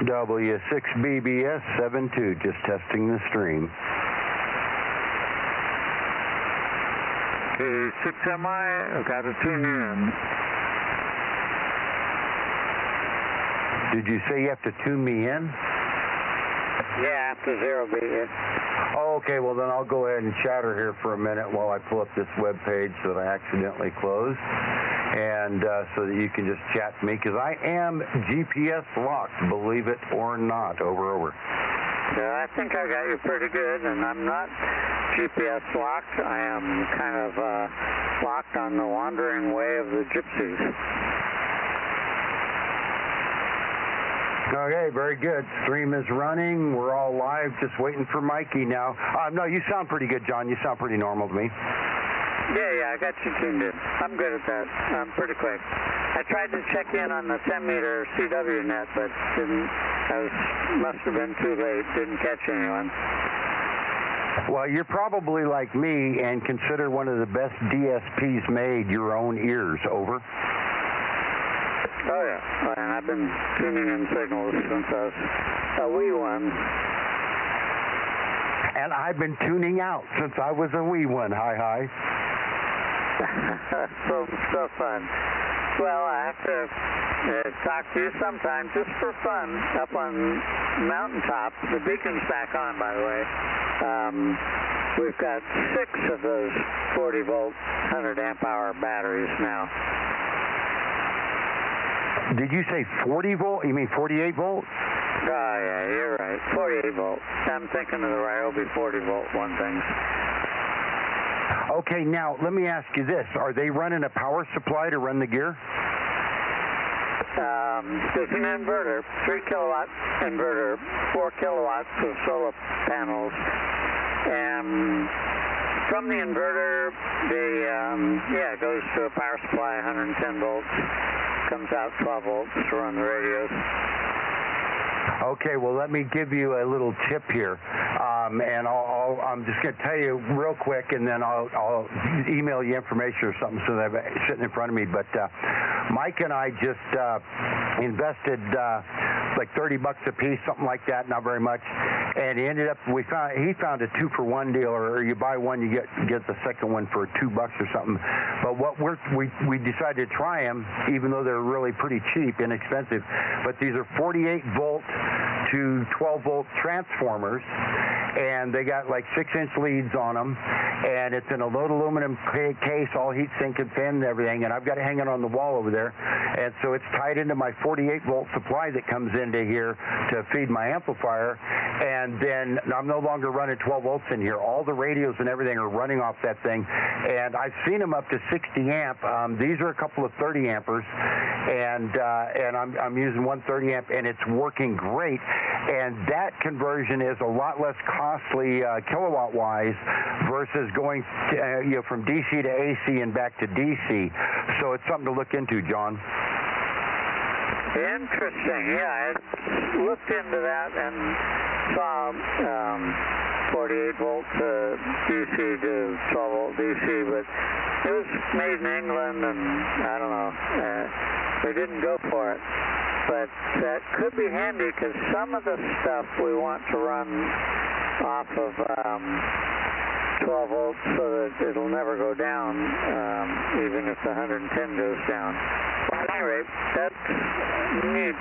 W6BBS 72, just testing the stream. Okay, 6MI, I've got to tune in. Did you say you have to tune me in? Yeah, after 0B. Oh, okay, well then I'll go ahead and chatter here for a minute while I pull up this web page that I accidentally closed, and so that you can just chat to me, because I am GPS locked, believe it or not. Over. Yeah, I think I got you pretty good, and I'm not GPS locked. I am kind of locked on the wandering way of the gypsies. Okay, very good. Stream is running. We're all live, just waiting for Mikey now. No, you sound pretty good, John. You sound pretty normal to me. Yeah, I got you tuned in. I'm good at that. I'm pretty quick. I tried to check in on the 10-meter CW net, but didn't. Must have been too late. Didn't catch anyone. Well, you're probably like me and consider one of the best DSPs made your own ears. Over. Oh, yeah. And I've been tuning in signals since I was a wee one. And I've been tuning out since I was a wee one. Hi. so fun. Well, I have to talk to you sometime just for fun up on mountaintop. The beacon's back on, by the way. We've got 6 of those 40-volt, 100-amp-hour batteries now. Did you say 40 volt? You mean 48 volt? Oh, yeah, you're right. 48 volt. I'm thinking of the Ryobi 40 volt one thing. Okay, now let me ask you this. Are they running a power supply to run the gear? There's an inverter, 3-kilowatt inverter, 4 kilowatts of solar panels. And from the inverter, it goes to a power supply, 110 volts. Comes out 12 volts to run the radios. Okay, well, let me give you a little tip here, and I'm just going to tell you real quick, and then I'll email you information or something so that I have it sitting in front of me. But Mike and I just invested like $30 a piece, something like that, not very much, and he found a 2-for-1 deal, or you buy one, you get the second one for $2 or something. But we decided to try them, even though they're really pretty cheap, inexpensive. But these are 48 volt to 12 volt transformers, and they got like 6-inch leads on them, and it's in a load aluminum case, all heat sink and fan and everything, and I've got it hanging on the wall over there, and so it's tied into my 48 volt supply that comes into here to feed my amplifier, and then I'm no longer running 12 volts in here. All the radios and everything are running off that thing, and I've seen them up to 60 amp. These are a couple of 30 ampers, and I'm using one 30 amp, and it's working great. And that conversion is a lot less costly kilowatt-wise versus going from DC to AC and back to DC. So it's something to look into, John. Interesting. Yeah, I looked into that and saw 48 volt DC to 12 volt DC, but it was made in England, and I don't know. We didn't go for it. But that could be handy because some of the stuff we want to run off of 12 volts so that it'll never go down, even if the 110 goes down. Well, at any rate, that's neat.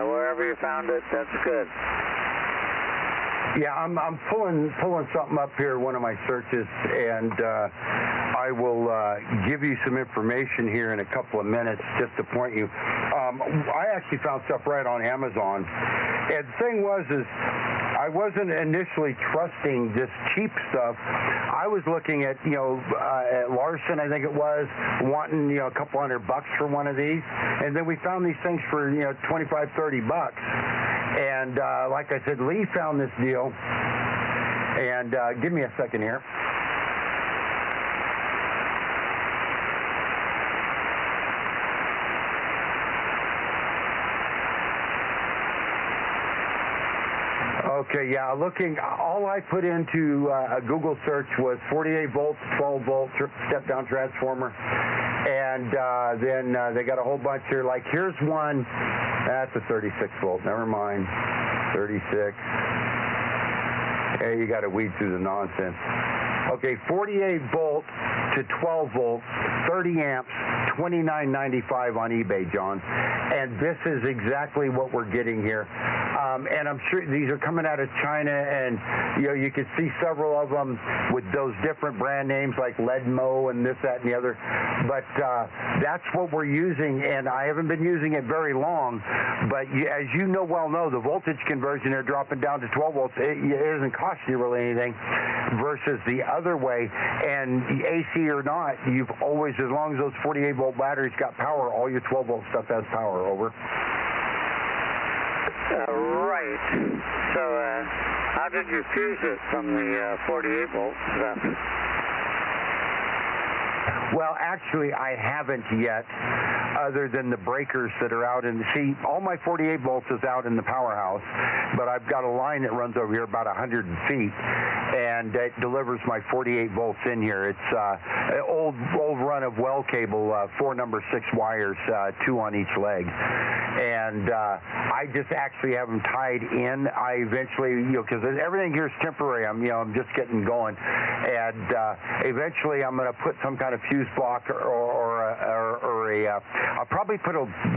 Wherever you found it, that's good. Yeah, I'm pulling something up here, one of my searches, and I will give you some information here in a couple of minutes just to point you. I actually found stuff right on Amazon, and the thing is I wasn't initially trusting this cheap stuff. I was looking at at Larson, I think it was, wanting a couple $100 for one of these, and then we found these things for $25-30. And like I said, Lee found this deal, and give me a second here. Okay, yeah, all I put into a Google search was 48 volts, 12 volt step-down transformer, and then they got a whole bunch here. Like, here's one That's a 36 volt. Never mind. 36. Hey, you got to weed through the nonsense. Okay, 48 volt to 12 volt, 30 amps, $29.95 on eBay, John. And this is exactly what we're getting here. And I'm sure these are coming out of China, and you can see several of them with those different brand names like Ledmo and this, that, and the other. But that's what we're using, and I haven't been using it very long. But as you well know, the voltage conversion, they're dropping down to 12 volts. It isn't costing you really anything versus the other way. And AC or not, you've always, as long as those 48 volt batteries got power, all your 12 volt stuff has power. Over. Right. So how did you fuse it from the 48 volt stuff? Well, actually, I haven't yet, other than the breakers that are out in. See, all my 48 volts is out in the powerhouse, but I've got a line that runs over here about 100 feet, and it delivers my 48 volts in here. It's an old run of well cable, 4 number 6 wires, 2 on each leg, and I just actually have them tied in. I eventually, because everything here is temporary. I'm just getting going, and eventually I'm going to put some kind of fuse block I'll probably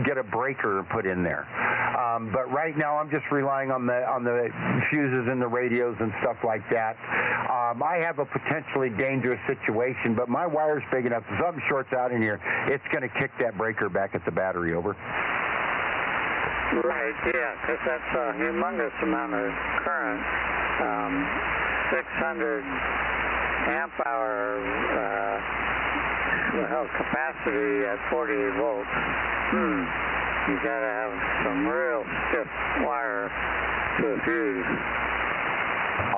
get a breaker put in there. But right now I'm just relying on the fuses in the radios and stuff like that. I have a potentially dangerous situation, but my wire's big enough. If something shorts out in here, it's going to kick that breaker back at the battery. Over. Right, yeah, because that's a humongous amount of current. 600 amp hour capacity at 48 volts. You got to have some real stiff wire to fuse.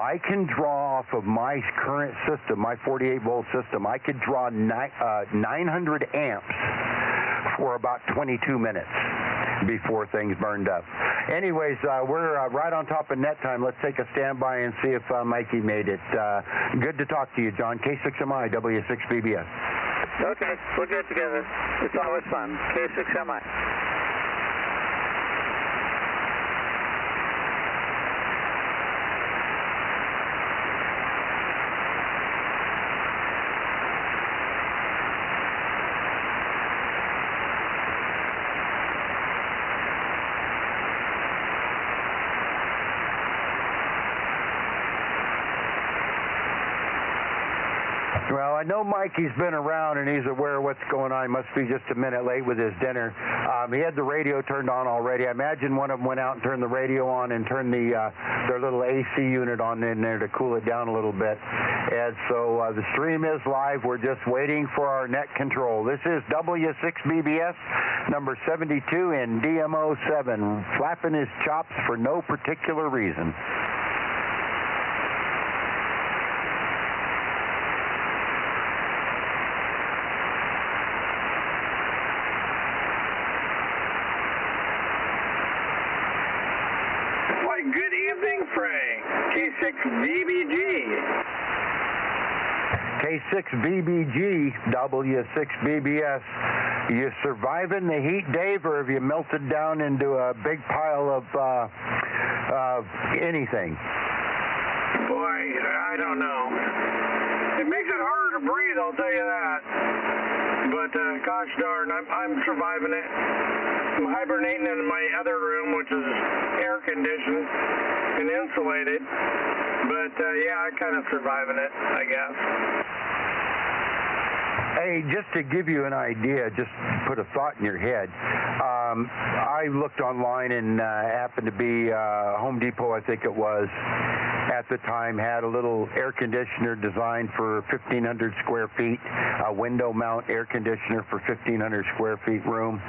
I can draw off of my current system, my 48 volt system, I could draw 900 amps for about 22 minutes before things burned up. Anyways, we're right on top of net time. Let's take a standby and see if Mikey made it. Good to talk to you, John. K6MI, W6BBS. Okay, we'll get together. It's always fun. K6MI. Well, I know Mikey's been around and he's aware of what's going on. He must be just a minute late with his dinner. He had the radio turned on already. I imagine one of them went out and turned the radio on and turned their little AC unit on in there to cool it down a little bit. And so the stream is live. We're just waiting for our net control. This is W6BBS number 72 in DMO7, flapping his chops for no particular reason. Good evening, Frank. K6VBG. K6VBG, W6BBS. You surviving the heat, Dave, or have you melted down into a big pile of anything? Boy, I don't know. It makes it harder to breathe, I'll tell you that. But gosh darn, I'm surviving it. I'm hibernating in my other room, which is air conditioned and insulated. But yeah, I'm kind of surviving it, I guess. Hey, just to give you an idea, just put a thought in your head. I looked online and happened to be Home Depot, I think it was, at the time, had a little air conditioner designed for 1,500 square feet, a window mount air conditioner for 1,500 square feet room.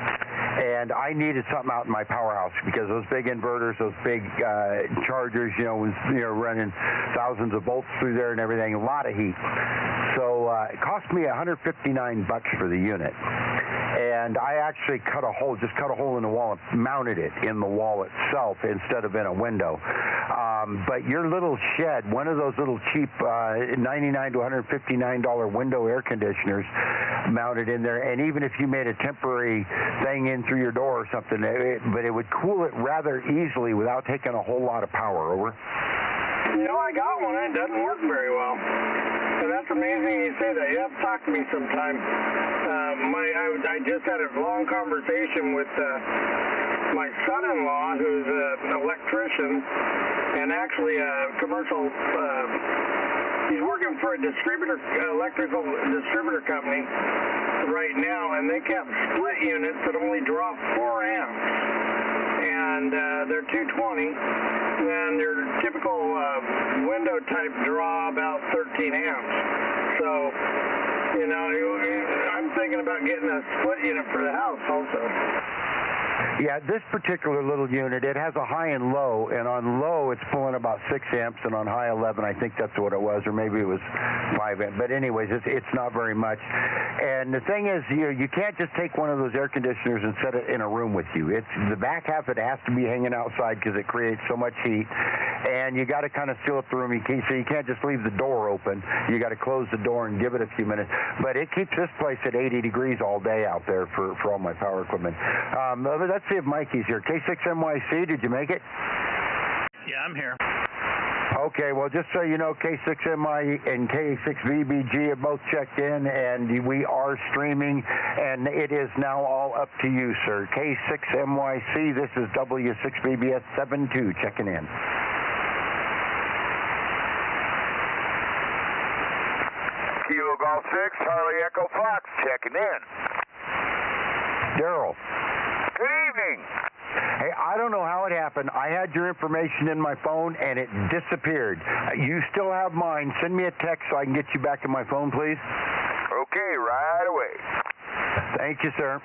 And I needed something out in my powerhouse because those big inverters, those big chargers, was running thousands of volts through there and everything, a lot of heat. So it cost me $159 for the unit. And I actually cut a hole in the wall and mounted it in the wall itself instead of in a window. But your little shed, one of those little cheap $99 to $159 window air conditioners mounted in there, and even if you made a temporary thing in through your door or something, but it would cool it rather easily without taking a whole lot of power. Over. You know, I got one. It doesn't work very well. And that's amazing you say that. You have to talk to me sometime. I just had a long conversation with my son-in-law, who's an electrician and actually a commercial. He's working for a electrical distributor company right now, and they have split units that only draw 4 amps. And they're 220. Then your typical window type draw about 13 amps. So, you know, I'm thinking about getting a split unit for the house also. Yeah, this particular little unit, it has a high and low, and on low it's pulling about 6 amps, and on high 11, I think that's what it was, or maybe it was 5 amps. But anyways, it's not very much. And the thing is, you can't just take one of those air conditioners and set it in a room with you. It's the back half, it has to be hanging outside because it creates so much heat, and you got to kind of seal up the room. So you can't just leave the door open. You got to close the door and give it a few minutes. But it keeps this place at 80 degrees all day out there for all my power equipment. Let's see if Mikey's here. K6NYC, did you make it? Yeah, I'm here. Okay, well, just so you know, K6MI and K6VBG have both checked in, and we are streaming, and it is now all up to you, sir. K6MYC, this is W6BBS72 checking in. Kilo Golf 6, Charlie Echo Fox, checking in. Daryl. Good evening. Hey, I don't know how it happened. I had your information in my phone, and it disappeared. You still have mine. Send me a text so I can get you back in my phone, please. Okay, right away. Thank you, sir.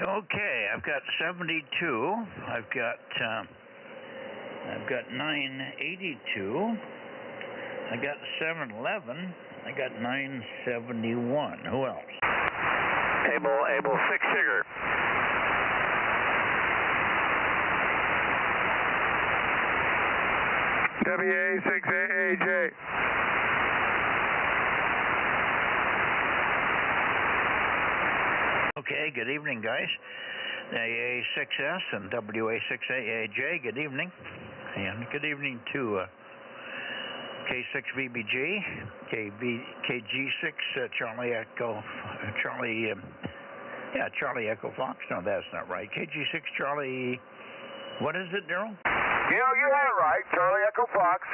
Okay, I've got 72. I've got 982. I got 711. I got 971. Who else? Able, 6 Sugar. WA6AAJ. Okay, good evening, guys. AA6S and WA6AAJ, good evening. And good evening to K6VBG, KG6, Charlie Echo Fox. No, that's not right. KG6 Charlie, what is it, Daryl? You know, you had it right, Charlie Echo Fox.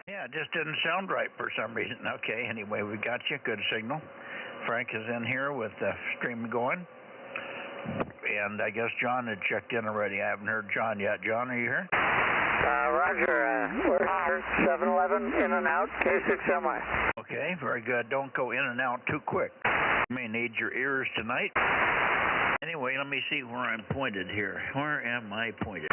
Yeah, it just didn't sound right for some reason. Okay, anyway, we got you. Good signal. Frank is in here with the stream going. And I guess John had checked in already. I haven't heard John yet. John, are you here? Roger. We're here. 711 in and out, K6MI. Okay, very good. Don't go in and out too quick. You may need your ears tonight. Anyway, let me see where I'm pointed here. Where am I pointed?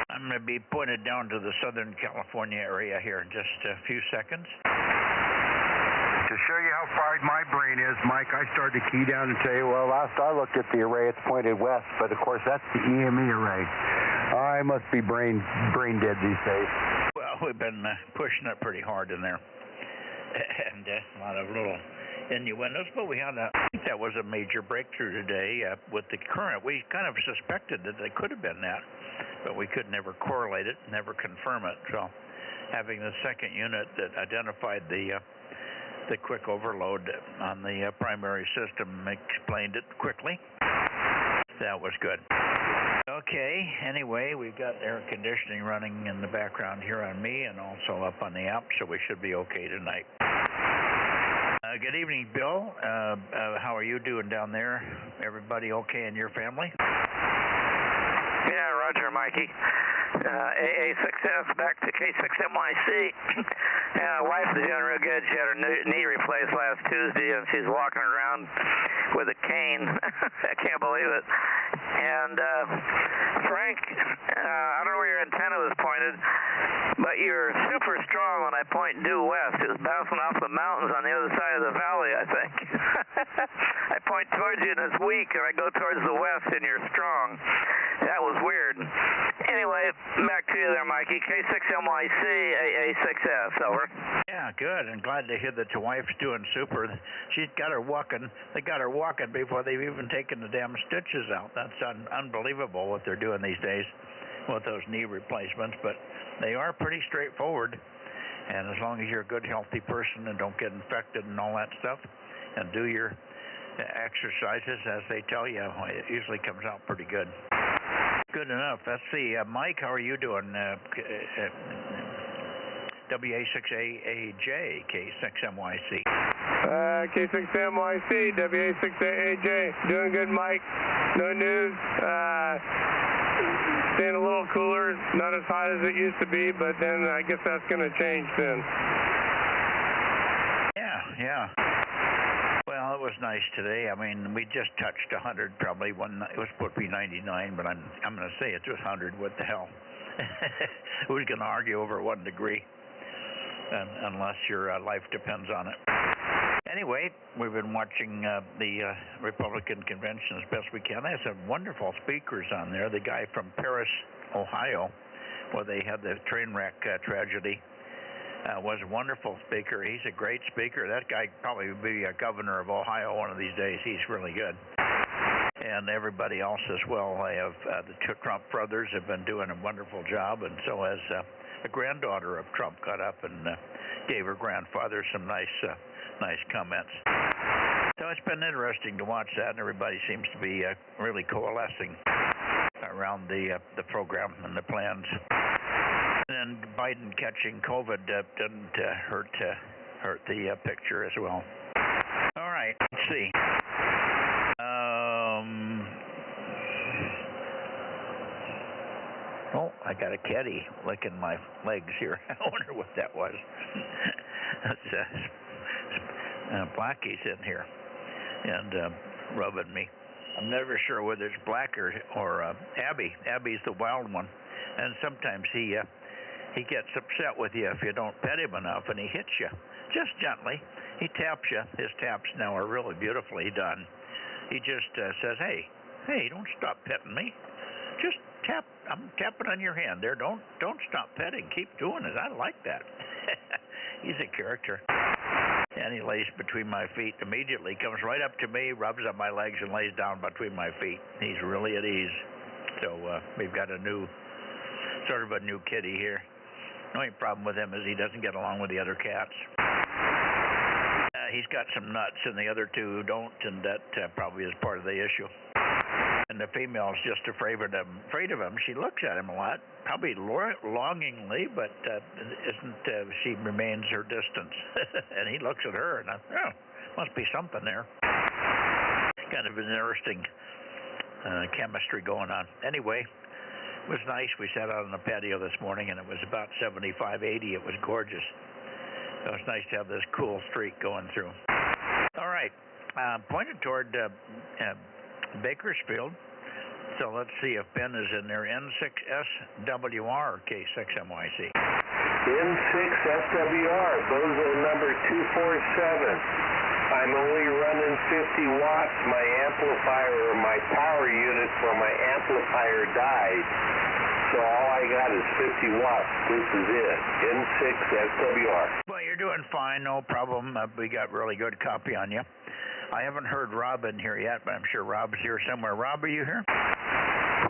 I'm going to be pointed down to the Southern California area here in just a few seconds. To show you how fried my brain is, Mike, I started to key down and say, well, last I looked at the array, it's pointed west, but of course that's the EME array. I must be brain dead these days. Well, we've been pushing it pretty hard in there, and a lot of little innuendos, but we had I think that was a major breakthrough today with the current. We kind of suspected that they could have been that, but we could never correlate it, never confirm it. So having the second unit that identified the quick overload on the primary system explained it quickly. That was good. Okay, anyway, we've got air conditioning running in the background here on me and also up on the app, so we should be okay tonight. Good evening, Bill. How are you doing down there? Everybody okay in your family? Yeah, Roger, Mikey. AA6S back to K6MYC. Wife is doing real good. She had her knee replaced last Tuesday, and she's walking around with a cane. I can't believe it. And Frank, I don't know where your antenna was pointed, but you're super strong when I point due west. It was bouncing off the mountains on the other side of the valley, I think. I point towards you and it's weak, and I go towards the west and you're strong. That was weird. Anyway, back to you there, Mikey. K6MYC, AA6S, over. Yeah, good. And glad to hear that your wife's doing super. She's got her walking. They got her walking before they've even taken the damn stitches out. That's unbelievable what they're doing these days with those knee replacements. But they are pretty straightforward. And as long as you're a good, healthy person and don't get infected and all that stuff, and do your exercises as they tell you, it usually comes out pretty good. Good enough. Let's see. Mike, how are you doing? WA6AAJ, K6MYC. K6MYC, WA6AAJ. Doing good, Mike. No news. Staying a little cooler. Not as hot as it used to be, but then I guess that's going to change soon. Yeah. Well, it was nice today. I mean, we just touched 100 probably. It was supposed to be 99, but I'm going to say it's 100. What the hell? Who's going to argue over 1 degree? Unless your life depends on it. Anyway, we've been watching the Republican convention as best we can. They have some wonderful speakers on there. The guy from Paris, Ohio, where they had the train wreck tragedy, was a wonderful speaker. He's a great speaker. That guy probably will be a governor of Ohio one of these days. He's really good. And everybody else as well. I have the Trump brothers have been doing a wonderful job, and so has the granddaughter of Trump got up and gave her grandfather some nice comments. So it's been interesting to watch that, and everybody seems to be really coalescing around the program and the plans. And then Biden catching COVID didn't hurt the picture as well. All right, let's see. Oh, I got a caddy licking my legs here. I wonder what that was. That's Blackie's in here and rubbing me. I'm never sure whether it's Black or Abby. Abby's the wild one, and sometimes he gets upset with you if you don't pet him enough, and he hits you just gently. He taps you. His taps now are really beautifully done. He just says, "Hey, don't stop petting me. Just tap. I'm tapping on your hand there. Don't stop petting. Keep doing it. I like that." He's a character. And he lays between my feet immediately, comes right up to me, rubs up my legs, and lays down between my feet. He's really at ease. So we've got sort of a new kitty here. The only problem with him is he doesn't get along with the other cats. He's got some nuts, and the other two don't, and that probably is part of the issue. And the female's just afraid of him. She looks at him a lot, probably longingly, but she remains her distance. And he looks at her, and must be something there. Kind of an interesting chemistry going on. Anyway, it was nice. We sat out on the patio this morning, and it was about 75, 80. It was gorgeous. So it's nice to have this cool streak going through. All right. Pointed toward Bakersfield. So let's see if Ben is in there. N6SWR, K6MYC. N6SWR, Bozo number 247. I'm only running 50 watts. My amplifier or my power unit for my amplifier died. So all I got is 50 watts. This is it. N6 SWR. Well, you're doing fine. No problem. We got really good copy on you. I haven't heard Rob in here yet, but I'm sure Rob's here somewhere. Rob, are you here?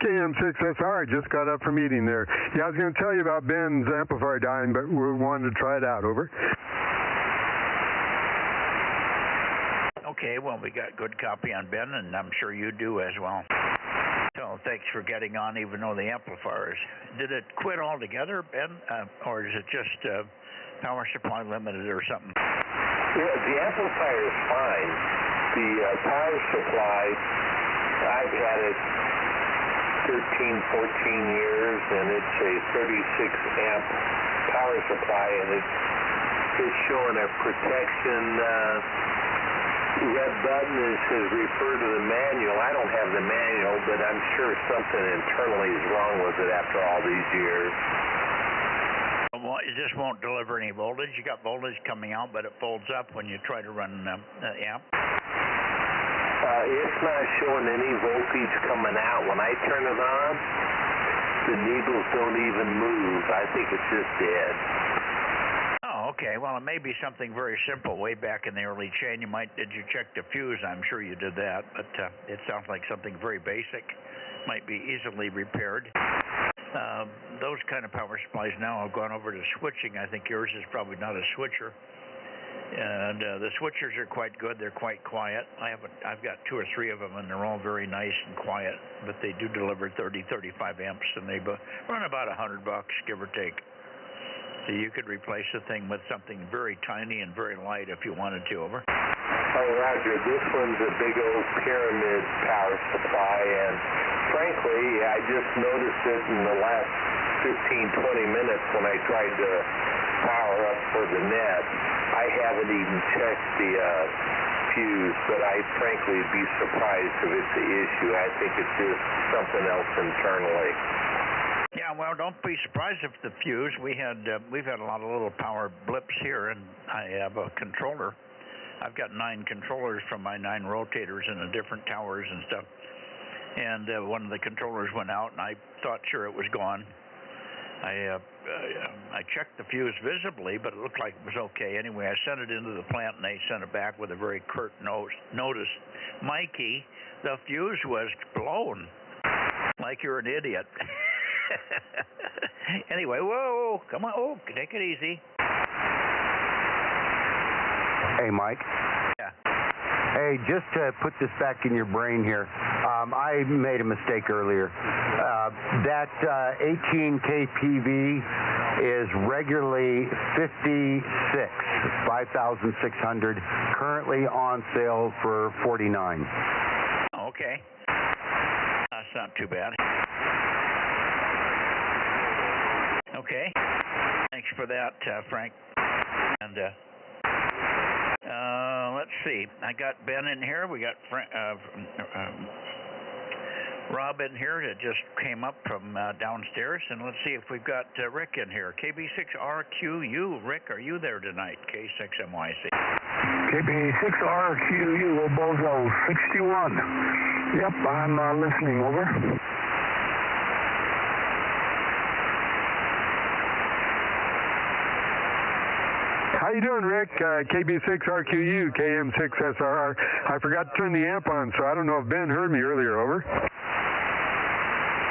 KM6SR, I just got up from eating there. Yeah, I was going to tell you about Ben's amplifier dying, but we wanted to try it out. Over. Okay, well, we got good copy on Ben, and I'm sure you do as well. So thanks for getting on, even though the amplifiers. Did it quit altogether, Ben, or is it just power supply limited or something? Yeah, the amplifier is fine. The power supply, I've had it 13, 14 years, and it's a 36 amp power supply, and it's showing a protection red button that says refer to the manual. I don't have the manual, but I'm sure something internally is wrong with it after all these years. Well, it just won't deliver any voltage. You got voltage coming out, but it folds up when you try to run the amp. It's not showing any voltage coming out. When I turn it on, the needles don't even move. I think it's just dead. Oh, okay. Well, it may be something very simple. Way back in the early chain, did you check the fuse? I'm sure you did that, but it sounds like something very basic. Might be easily repaired. Those kind of power supplies now have gone over to switching. I think yours is probably not a switcher. And the switchers are quite good. They're quite quiet. I've got 2 or 3 of them, and they're all very nice and quiet. But they do deliver 30, 35 amps, and they run about $100, give or take. So you could replace the thing with something very tiny and very light if you wanted to. Over. Oh, Roger, this one's a big old pyramid power supply, and frankly, I just noticed it in the last 15, 20 minutes when I tried to power up for the net. I haven't even checked the fuse, but I frankly would be surprised if it's the issue. I think it's just something else internally. Yeah, well, don't be surprised if the fuse. We've had a lot of little power blips here, and I have a controller. I've got 9 controllers from my 9 rotators in the different towers and stuff. And one of the controllers went out, and I thought sure it was gone. I checked the fuse visibly, but it looked like it was okay. Anyway, I sent it into the plant, and they sent it back with a very curt notice. Mikey, the fuse was blown. Like you're an idiot. Anyway, whoa, come on. Oh, take it easy. Hey, Mike. Yeah. Hey, just to put this back in your brain here, I made a mistake earlier. That 18 kPV is regularly 5,600, currently on sale for $49. Okay. That's not too bad. Okay. Thanks for that, Frank. And let's see. I got Ben in here. We got Rob in here that just came up from downstairs. And let's see if we've got Rick in here. KB6RQU. Rick, are you there tonight? K6MYC. KB6RQU, Bozo 61. Yep, I'm listening. Over. How you doing, Rick? KB6RQU, KM6SRR. I forgot to turn the amp on, so I don't know if Ben heard me earlier. Over.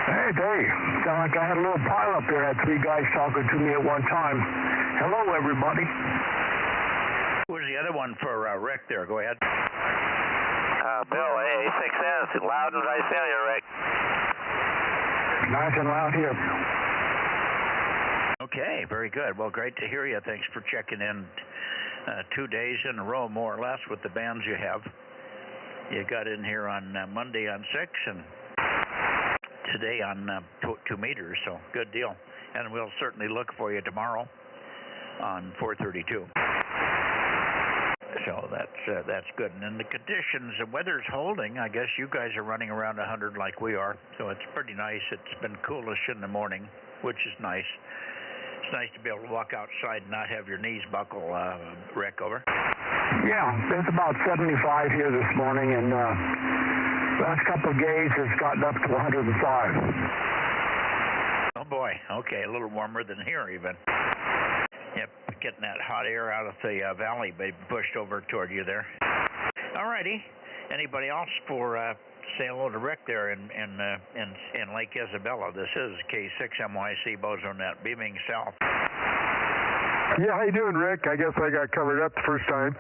Hey, Dave. Sound like I had a little pile up there. I had 3 guys talking to me at one time. Hello, everybody. Who's the other one for Rick there? Go ahead. Bill, A6S, loud as I tell you, Rick. Nice and loud here. Okay, very good. Well, great to hear you. Thanks for checking in 2 days in a row, more or less, with the bands you have. You got in here on Monday on 6 and today on 2 meters, so good deal. And we'll certainly look for you tomorrow on 432. So that's good. And in the conditions, the weather's holding. I guess you guys are running around 100 like we are, so it's pretty nice. It's been coolish in the morning, which is nice. It's nice to be able to walk outside and not have your knees buckle, Rick. Over. Yeah, it's about 75 here this morning, and last couple of days it's gotten up to 105. Oh boy, okay, a little warmer than here even. Yep, getting that hot air out of the valley pushed over toward you there. All righty, anybody else for say hello to Rick there in Lake Isabella. This is K6MYC Bozo Net, beaming south. Yeah, how you doing, Rick? I guess I got covered up the first time.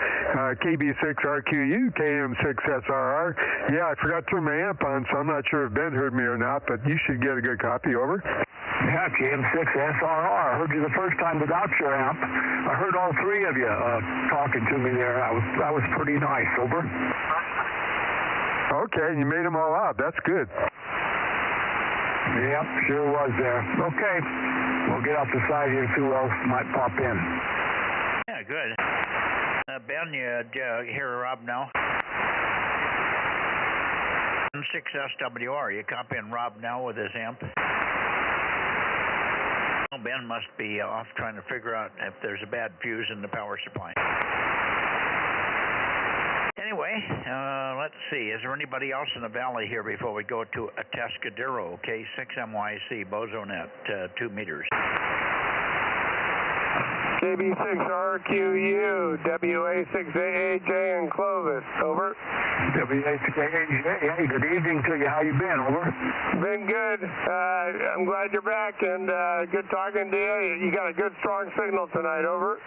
KB6RQU, KM6SRR. Yeah, I forgot to turn my amp on, so I'm not sure if Ben heard me or not, but you should get a good copy. Over. Yeah, KM6SRR. I heard you the first time without your amp. I heard all three of you talking to me there. That was pretty nice. Over. Okay, you made them all out. That's good. Yep, sure was there. Okay, we'll get off the side here and see who else might pop in. Yeah, good. Ben, you hear Rob now? 6SWR, you copying Rob now with his amp? Oh, Ben must be off trying to figure out if there's a bad fuse in the power supply. Anyway, let's see. Is there anybody else in the valley here before we go to Atascadero, K6MYC, Bozo Net, 2 meters? KB6RQU, WA6AAJ in Clovis, over. WA6AAJ, good evening to you. How you been, over? Been good. I'm glad you're back, and good talking to you. You got a good, strong signal tonight, over.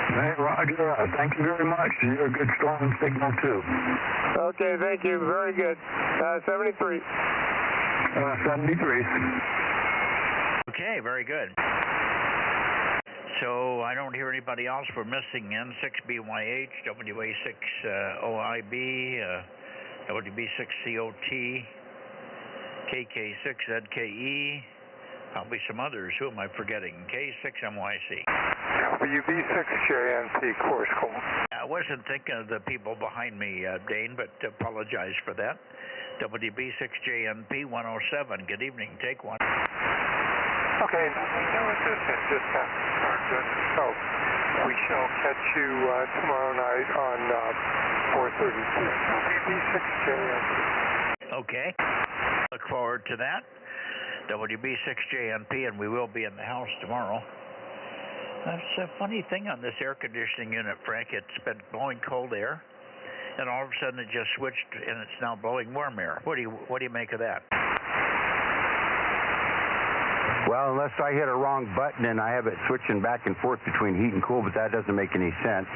Hey, Roger. Thank you very much. You're a good, strong signal, too. Okay, thank you. Very good. 73. 73. Okay, very good. So I don't hear anybody else. We're missing N6BYH, WA6OIB, WB6COT, KK6ZKE, probably some others. Who am I forgetting? K6MYC. WB6JNP, course call. I wasn't thinking of the people behind me, Dane, but apologize for that. WB6JNP 107. Good evening. Take one. Okay, no assistance this time. So we shall catch you tomorrow night on 4:32. WB6JNP. Okay. Look forward to that. WB6JNP, and we will be in the house tomorrow. That's a funny thing on this air conditioning unit, Frank. It's been blowing cold air, and all of a sudden it just switched, and it's now blowing warm air. What do you make of that? Well, unless I hit a wrong button and I have it switching back and forth between heat and cool, but that doesn't make any sense.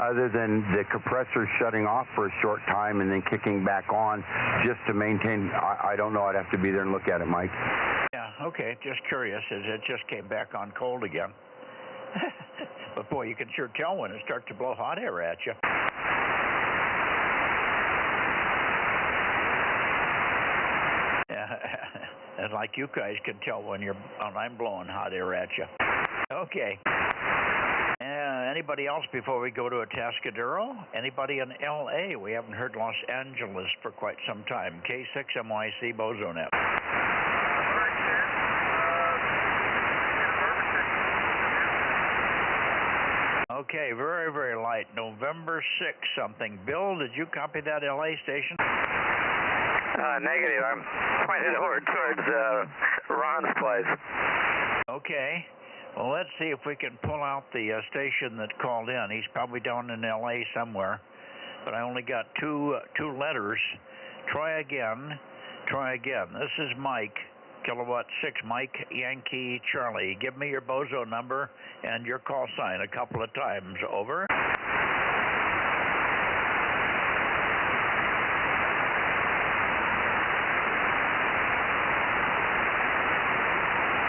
Other than the compressor shutting off for a short time and then kicking back on just to maintain, I don't know. I'd have to be there and look at it, Mike. Yeah, okay. Just curious, as it just came back on cold again. But boy, you can sure tell when it starts to blow hot air at you. And like you guys can tell when I'm blowing hot air at you. Okay. Anybody else before we go to Atascadero? Anybody in L.A.? We haven't heard Los Angeles for quite some time. K6MYC Bozo Net. Okay, very, very light. November 6th something. Bill, did you copy that L.A. station? Negative. I'm pointed over towards Ron's place. Okay. Well, let's see if we can pull out the station that called in. He's probably down in L.A. somewhere. But I only got two letters. Try again. Try again. This is Mike, kilowatt 6, Mike Yankee Charlie. Give me your Bozo number and your call sign a couple of times. Over.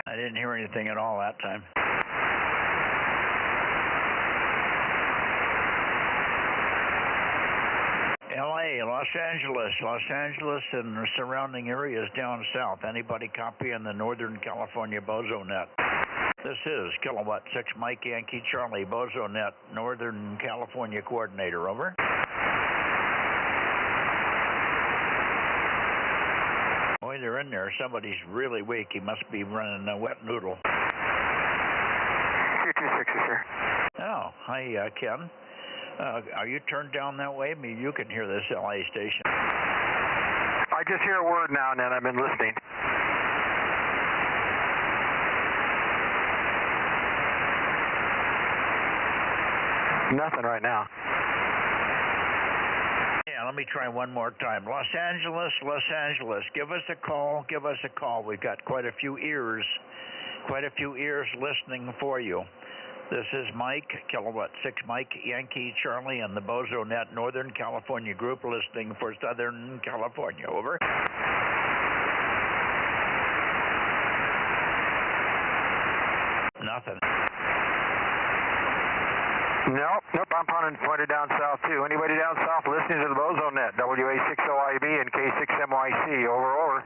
I didn't hear anything at all that time. LA, Los Angeles and the surrounding areas down south. Anybody copying the Northern California Bozo Net? This is kilowatt 6 Mike Yankee Charlie Bozo Net, Northern California coordinator. Over. Boy, they're in there. Somebody's really weak. He must be running a wet noodle. 226, sir. Oh, hi, Ken. Are you turned down that way? I mean, you can hear this LA station. I I just hear a word now and then. I've been listening. Nothing right now. Yeah, let me try one more time. Los Angeles, give us a call, We've got quite a few ears listening for you. This is Mike, Kilowatt 6 Mike, Yankee Charlie, and the Bozo Net Northern California group listening for Southern California. Over. Nothing. Nope, I'm pointed down south too. Anybody down south listening to the Bozo Net, WA60IB and K6MYC, over.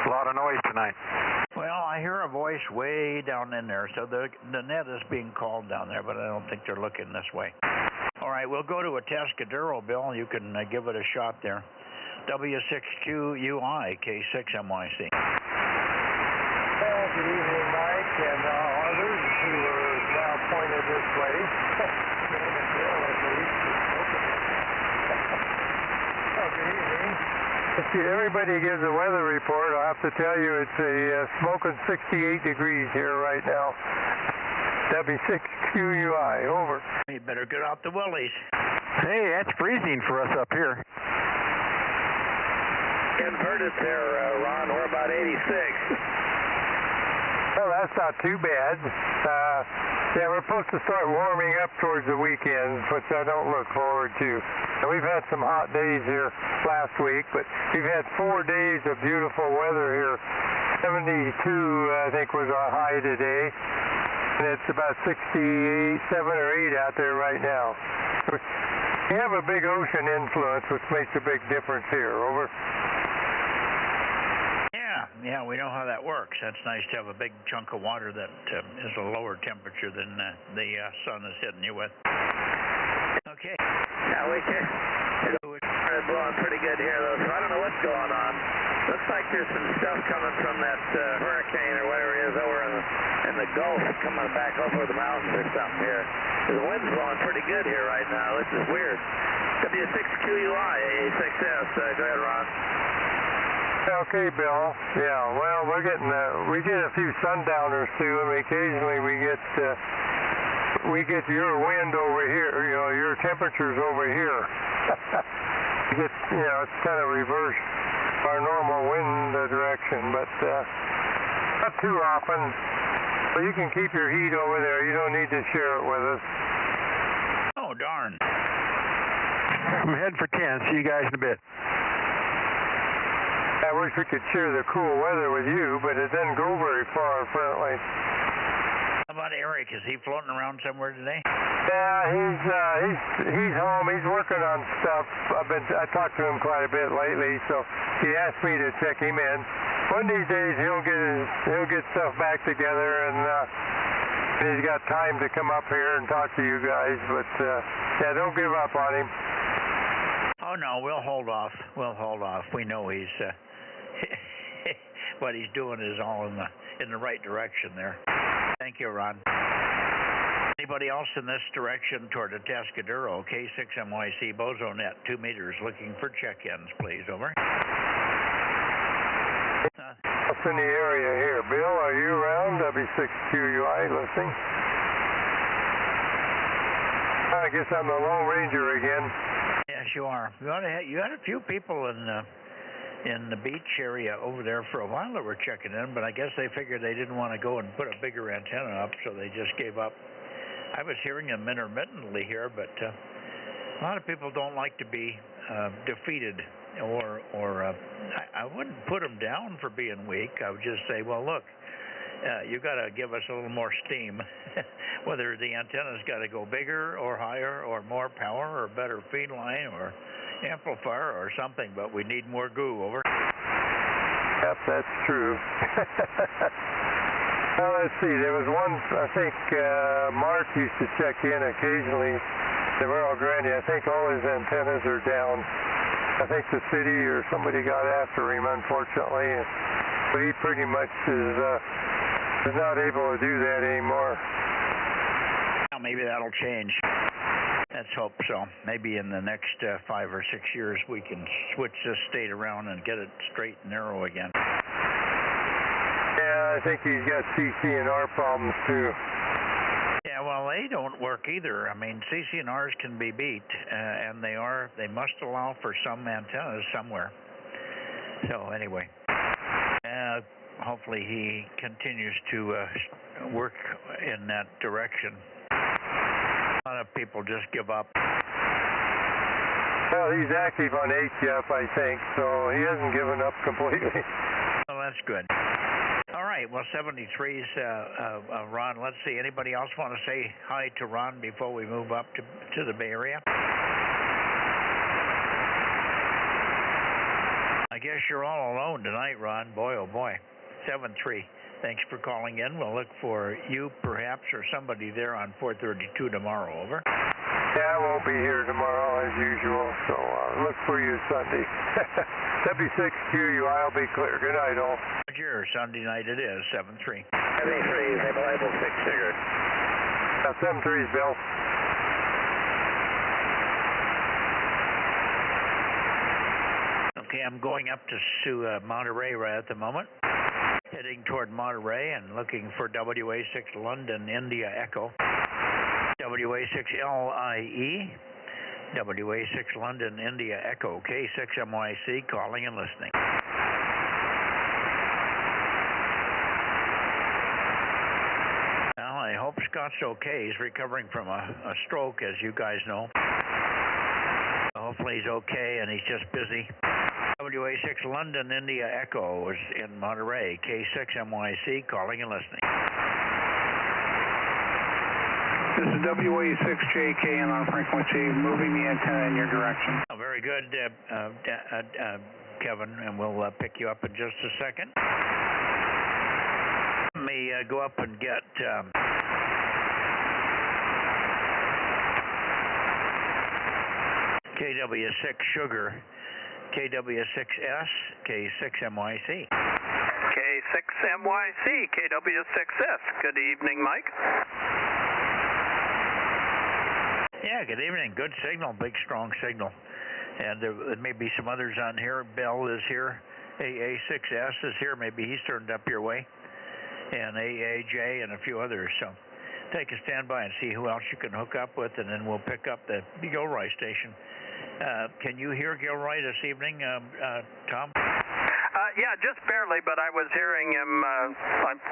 A lot of noise tonight. Well, I hear a voice way down in there, so the net is being called down there, but I don't think they're looking this way. All right, we'll go to a Atascadero, Bill. You can give it a shot there. W6QUI, K6MYC. Well, good evening, Mike, and others who are now pointed this way. Good evening. If everybody gives a weather report, I'll have to tell you it's a smoking 68 degrees here right now. W6QUI, over. You better get out the willies. Hey, that's freezing for us up here. Inverted there, Ron. We're about 86. Well, that's not too bad. Yeah, we're supposed to start warming up towards the weekend, which I don't look forward to. We've had some hot days here last week, but we've had 4 days of beautiful weather here. 72, I think, was our high today. And it's about 67 or 8 out there right now. We have a big ocean influence, which makes a big difference here. Over. Yeah, we know how that works. That's nice to have a big chunk of water that is a lower temperature than the sun is hitting you with. Okay. Yeah, we can. It's blowing pretty good here, though, so I don't know what's going on. Looks like there's some stuff coming from that hurricane or whatever it is over in the Gulf, coming back over the mountains or something here. The wind's blowing pretty good here right now. This is weird. W6QUI, A6S. Go ahead, Ron. Okay, Bill. Yeah, well, we get a few sundowners too, and occasionally we get your wind over here. You know, your temperatures over here. It's kind of reverse our normal wind direction, but not too often. So you can keep your heat over there. You don't need to share it with us. Oh, darn. I'm heading for 10. See you guys in a bit. I wish we could share the cool weather with you, but it doesn't go very far, apparently. How about Eric? Is he floating around somewhere today? Yeah, he's home. He's working on stuff. I talked to him quite a bit lately, so he asked me to check him in. One of these days he'll get stuff back together, and he's got time to come up here and talk to you guys. But yeah, don't give up on him. Oh no, we'll hold off. We know he's what he's doing is all in the right direction there. Thank you, Ron. Anybody else in this direction toward Atascadero, K6MYC, Bozo Net, 2 meters, looking for check-ins, please. Over. What's in the area here? Bill, are you around? W6QUI listening? I guess I'm the Lone Ranger again. Yes, you are. You had a few people in the beach area over there for a while that were checking in, but I guess they figured they didn't want to go and put a bigger antenna up, so they just gave up. I was hearing them intermittently here, but a lot of people don't like to be defeated, or I wouldn't put them down for being weak. I would just say, well, look, you got to give us a little more steam. Whether the antenna's got to go bigger or higher or more power or better feed line or amplifier or something, but we need more goo. Over. Yep, that's true. Well, let's see. There was one, I think Mark used to check in occasionally. The Rio Grande, I think all his antennas are down. I think the city or somebody got after him, unfortunately. but he pretty much is not able to do that anymore. Well, maybe that'll change. Let's hope so. Maybe in the next 5 or 6 years we can switch this state around and get it straight and narrow again. Yeah, I think he's got CC&R problems too. Yeah, well, they don't work either. I mean, CC&Rs can be beat, and they must allow for some antennas somewhere. So anyway, hopefully he continues to work in that direction. A lot of people just give up. Well, he's active on HF, I think, so he hasn't given up completely. Well, that's good. All right, well, 73's Ron. Let's see, anybody else want to say hi to Ron before we move up to the Bay Area? I guess you're all alone tonight, Ron. Boy, oh boy. 73. Thanks for calling in. We'll look for you, perhaps, or somebody there on 432 tomorrow. Over. Yeah, I won't be here tomorrow as usual, so look for you Sunday. 76QU, I'll be clear. Good night, all. Roger, Sunday night it is, 73. 73, reliable 6 figure. 73's Bill. Okay, I'm going up to Monterey right at the moment. Heading toward Monterey and looking for WA6 London India Echo. WA6LIE. WA6 London India Echo. K6MYC calling and listening. Well, I hope Scott's okay. He's recovering from a stroke, as you guys know. Hopefully he's okay and he's just busy. WA6 London India Echo is in Monterey. K6MYC calling and listening. This is WA6JK on our frequency, moving the antenna in your direction. Oh, very good, Kevin, and we'll pick you up in just a second. Let me go up and get KW6 Sugar, KW6S, K6MYC. K6MYC, KW6S. Good evening, Mike. Yeah, good evening. Good signal, big, strong signal. And there may be some others on here. Bell is here. AA6S is here. Maybe he's turned up your way. And AAJ and a few others. So take a standby and see who else you can hook up with, and then we'll pick up the Gilroy station. Can you hear Gilroy this evening, Tom? Yeah, just barely, but I was hearing him,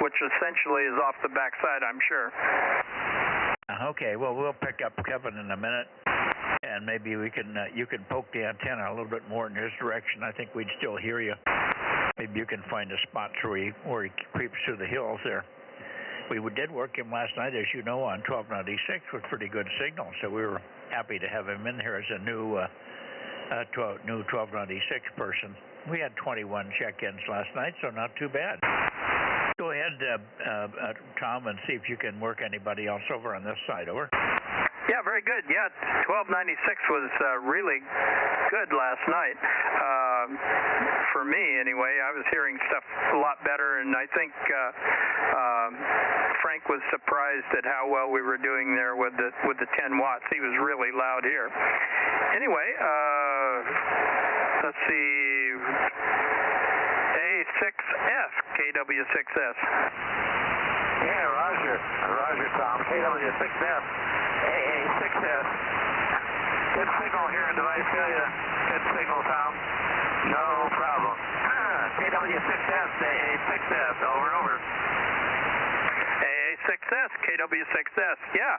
which essentially is off the backside, I'm sure. Okay, well, we'll pick up Kevin in a minute, and maybe we can you can poke the antenna a little bit more in his direction. I think we'd still hear you. Maybe you can find a spot where he creeps through the hills there. We did work him last night, as you know, on 1296 with pretty good signal, so we were happy to have him in here as a new 1296 person. We had 21 check-ins last night, so not too bad. Go ahead, Tom, and see if you can work anybody else over on this side. Over. Yeah, very good. Yeah, 1296 was really good last night. For me, anyway, I was hearing stuff a lot better, and I think Frank was surprised at how well we were doing there with the 10 watts. He was really loud here. Anyway, let's see. A6S, KW6S. Yeah, Roger. Roger, Tom. KW6S. AA6S. Good signal here in Visalia. Good signal, Tom. No problem. KW6S, AA6S. Over. AA6S, KW6S. Yeah.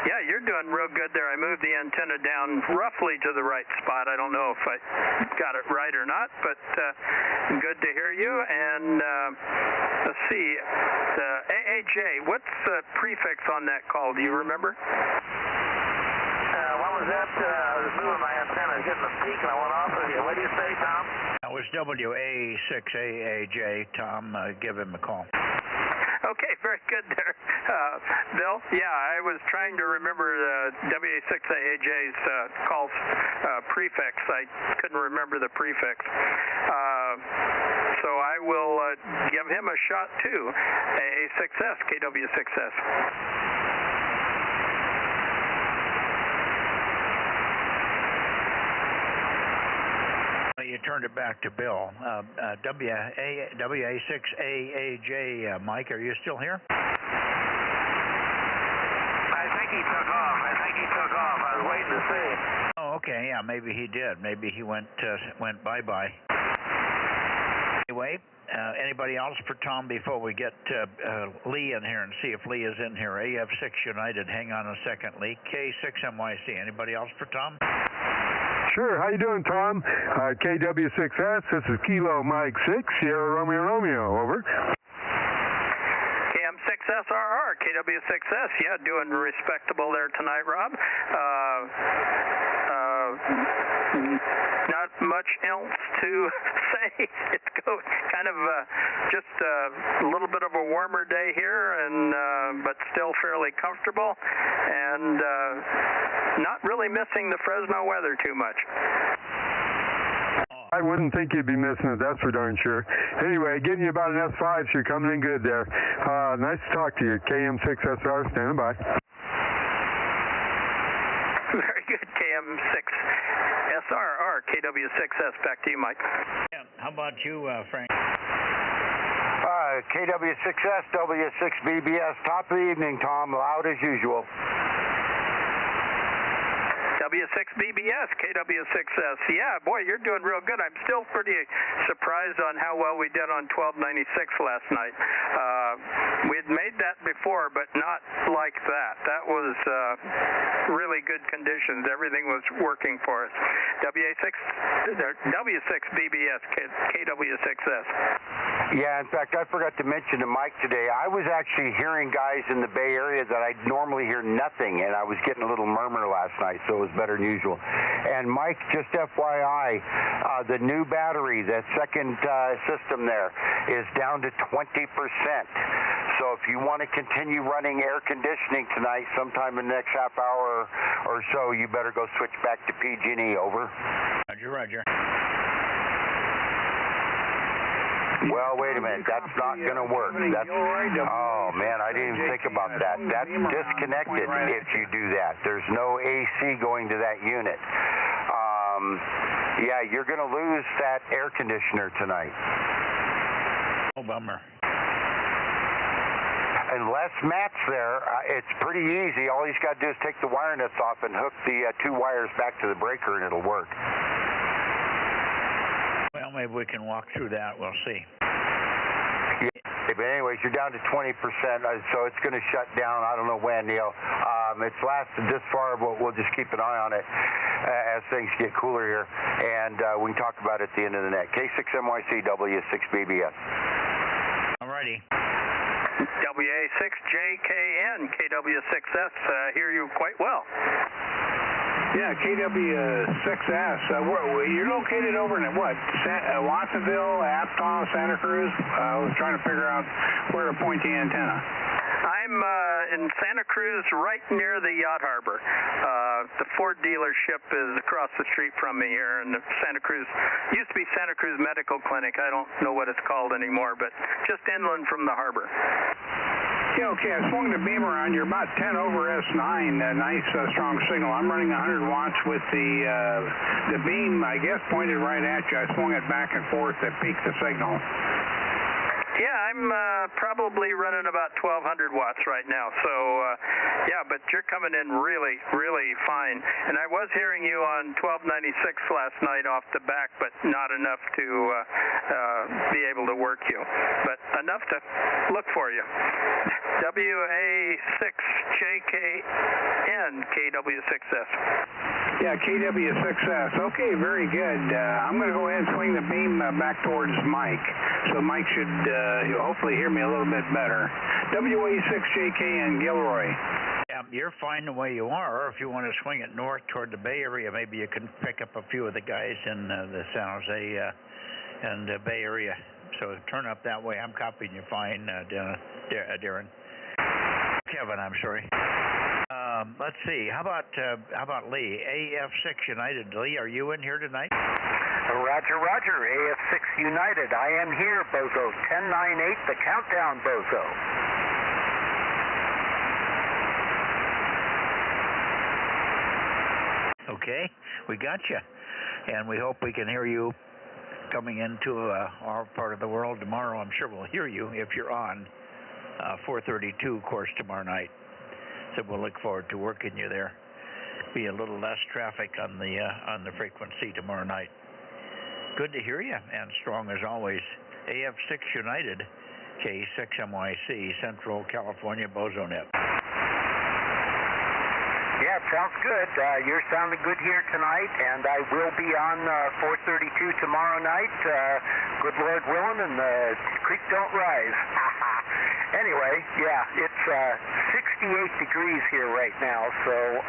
Yeah, you're doing real good there. I moved the antenna down roughly to the right spot. I don't know if I got it right or not, but good to hear you. And let's see. The AAJ, what's the prefix on that call? Do you remember? What was that? I was moving my antenna, getting the peak, and I went off of you. What do you say, Tom? That was WA6AAJ. Tom, give him a call. Okay, very good there, Bill. Yeah, I was trying to remember WA6AAJ's call prefix. I couldn't remember the prefix. So I will give him a shot too. AA6S, KW6S. You turned it back to Bill. WA6AAJ, Mike, are you still here? I think he took off. I was waiting to see. Oh, okay. Yeah, maybe he did. Maybe he went bye-bye. Anyway, anybody else for Tom before we get Lee in here and see if Lee is in here? AF6 United. Hang on a second, Lee. K6MYC. Anybody else for Tom? Sure. How you doing, Tom? KW6S. This is Kilo Mike 6, Sierra Romeo Romeo. Over. KM6SRR, KW6S. Yeah, doing respectable there tonight, Rob. Not much else to say. It's kind of just a little bit of a warmer day here, and but still fairly comfortable, and not really missing the Fresno weather too much. I wouldn't think you'd be missing it, that's for darn sure. Anyway, getting you about an S5, so you're coming in good there. Nice to talk to you. KM6SR, standing by. Very good, KM6SRR, KW6S. Back to you, Mike. Yeah. How about you, Frank? KW6S, W6BBS. Top of the evening, Tom. Loud as usual. W6BBS, KW6S. Yeah, boy, you're doing real good. I'm still pretty surprised on how well we did on 1296 last night. We'd made that before, but not like that. That was really good conditions. Everything was working for us. W6BBS, KW6S. Yeah, in fact, I forgot to mention to Mike today, I was actually hearing guys in the Bay Area that I normally hear nothing, and I was getting a little murmur last night, so it was better than usual. And Mike, just FYI, the new battery, the second system there, is down to 20%. So if you want to continue running air conditioning tonight, sometime in the next half hour or so, you better go switch back to PG&E. Over. Roger, roger. Well, wait a minute. That's not going to work. Oh, man, I didn't even think about that. That's disconnected if you do that. There's no AC going to that unit. Yeah, you're going to lose that air conditioner tonight. Oh, bummer. Unless Matt's there, it's pretty easy. All he's got to do is take the wire nuts off and hook the two wires back to the breaker, and it'll work. Well, maybe we can walk through that. We'll see. Yeah, but anyways, you're down to 20%, so it's going to shut down. I don't know when, Neil. It's lasted this far, but we'll just keep an eye on it as things get cooler here, and we can talk about it at the end of the net. K6MYC, W6BBS. All righty. WA6JKN, KW6S. Hear you quite well. Yeah, KW6S. You're located over in what? Watsonville, Aptos, Santa Cruz? I was trying to figure out where to point the antenna. I'm in Santa Cruz, right near the yacht harbor. The Ford dealership is across the street from me here, and Santa Cruz used to be Santa Cruz Medical Clinic. I don't know what it's called anymore, but just inland from the harbor. Yeah, okay, I swung the beam around. You're about 10 over S9, nice strong signal. I'm running 100 watts with the beam, I guess, pointed right at you. I swung it back and forth to peak the signal. Yeah, I'm probably running about 1,200 watts right now. So, yeah, but you're coming in really, really fine. And I was hearing you on 1296 last night off the back, but not enough to be able to work you. But enough to look for you. WA6JKN, KW6S. Yeah, KW6S. Okay, very good. I'm going to go ahead and swing the beam back towards Mike. So Mike should hopefully hear me a little bit better. WA6JKN, Gilroy. Yeah, you're fine the way you are. Or if you want to swing it north toward the Bay Area, maybe you can pick up a few of the guys in the San Jose and the Bay Area. So turn up that way. I'm copying you fine, Darren. Kevin, I'm sorry. Let's see. How about Lee? AF6 United. Lee, are you in here tonight? Roger, Roger. AF6 United. I am here, Bozo. 10-9-8, the countdown, Bozo. Okay, we got you. And we hope we can hear you coming into our part of the world tomorrow. I'm sure we'll hear you if you're on 432 course tomorrow night. So we'll look forward to working you there. Be a little less traffic on the frequency tomorrow night. Good to hear you, and strong as always. AF6 United, K6MYC, Central California, Bozo Net. Yeah, it sounds good. You're sounding good here tonight, and I will be on 432 tomorrow night. Good Lord willing, and the creek don't rise. Anyway, yeah, it's 68 degrees here right now, so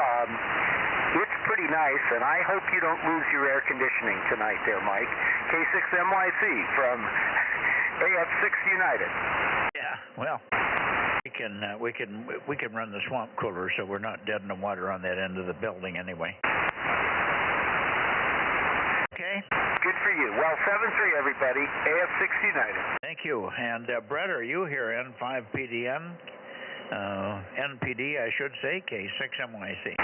it's pretty nice, and I hope you don't lose your air conditioning tonight there, Mike. K6MYC from AF6 United. Yeah, well, we can run the swamp cooler, so we're not dead in the water on that end of the building anyway. Okay. Good for you. Well, 7-3, everybody. AF6 United. Thank you. And Brett, are you here? N5PDN? NPD, I should say, K6MYC.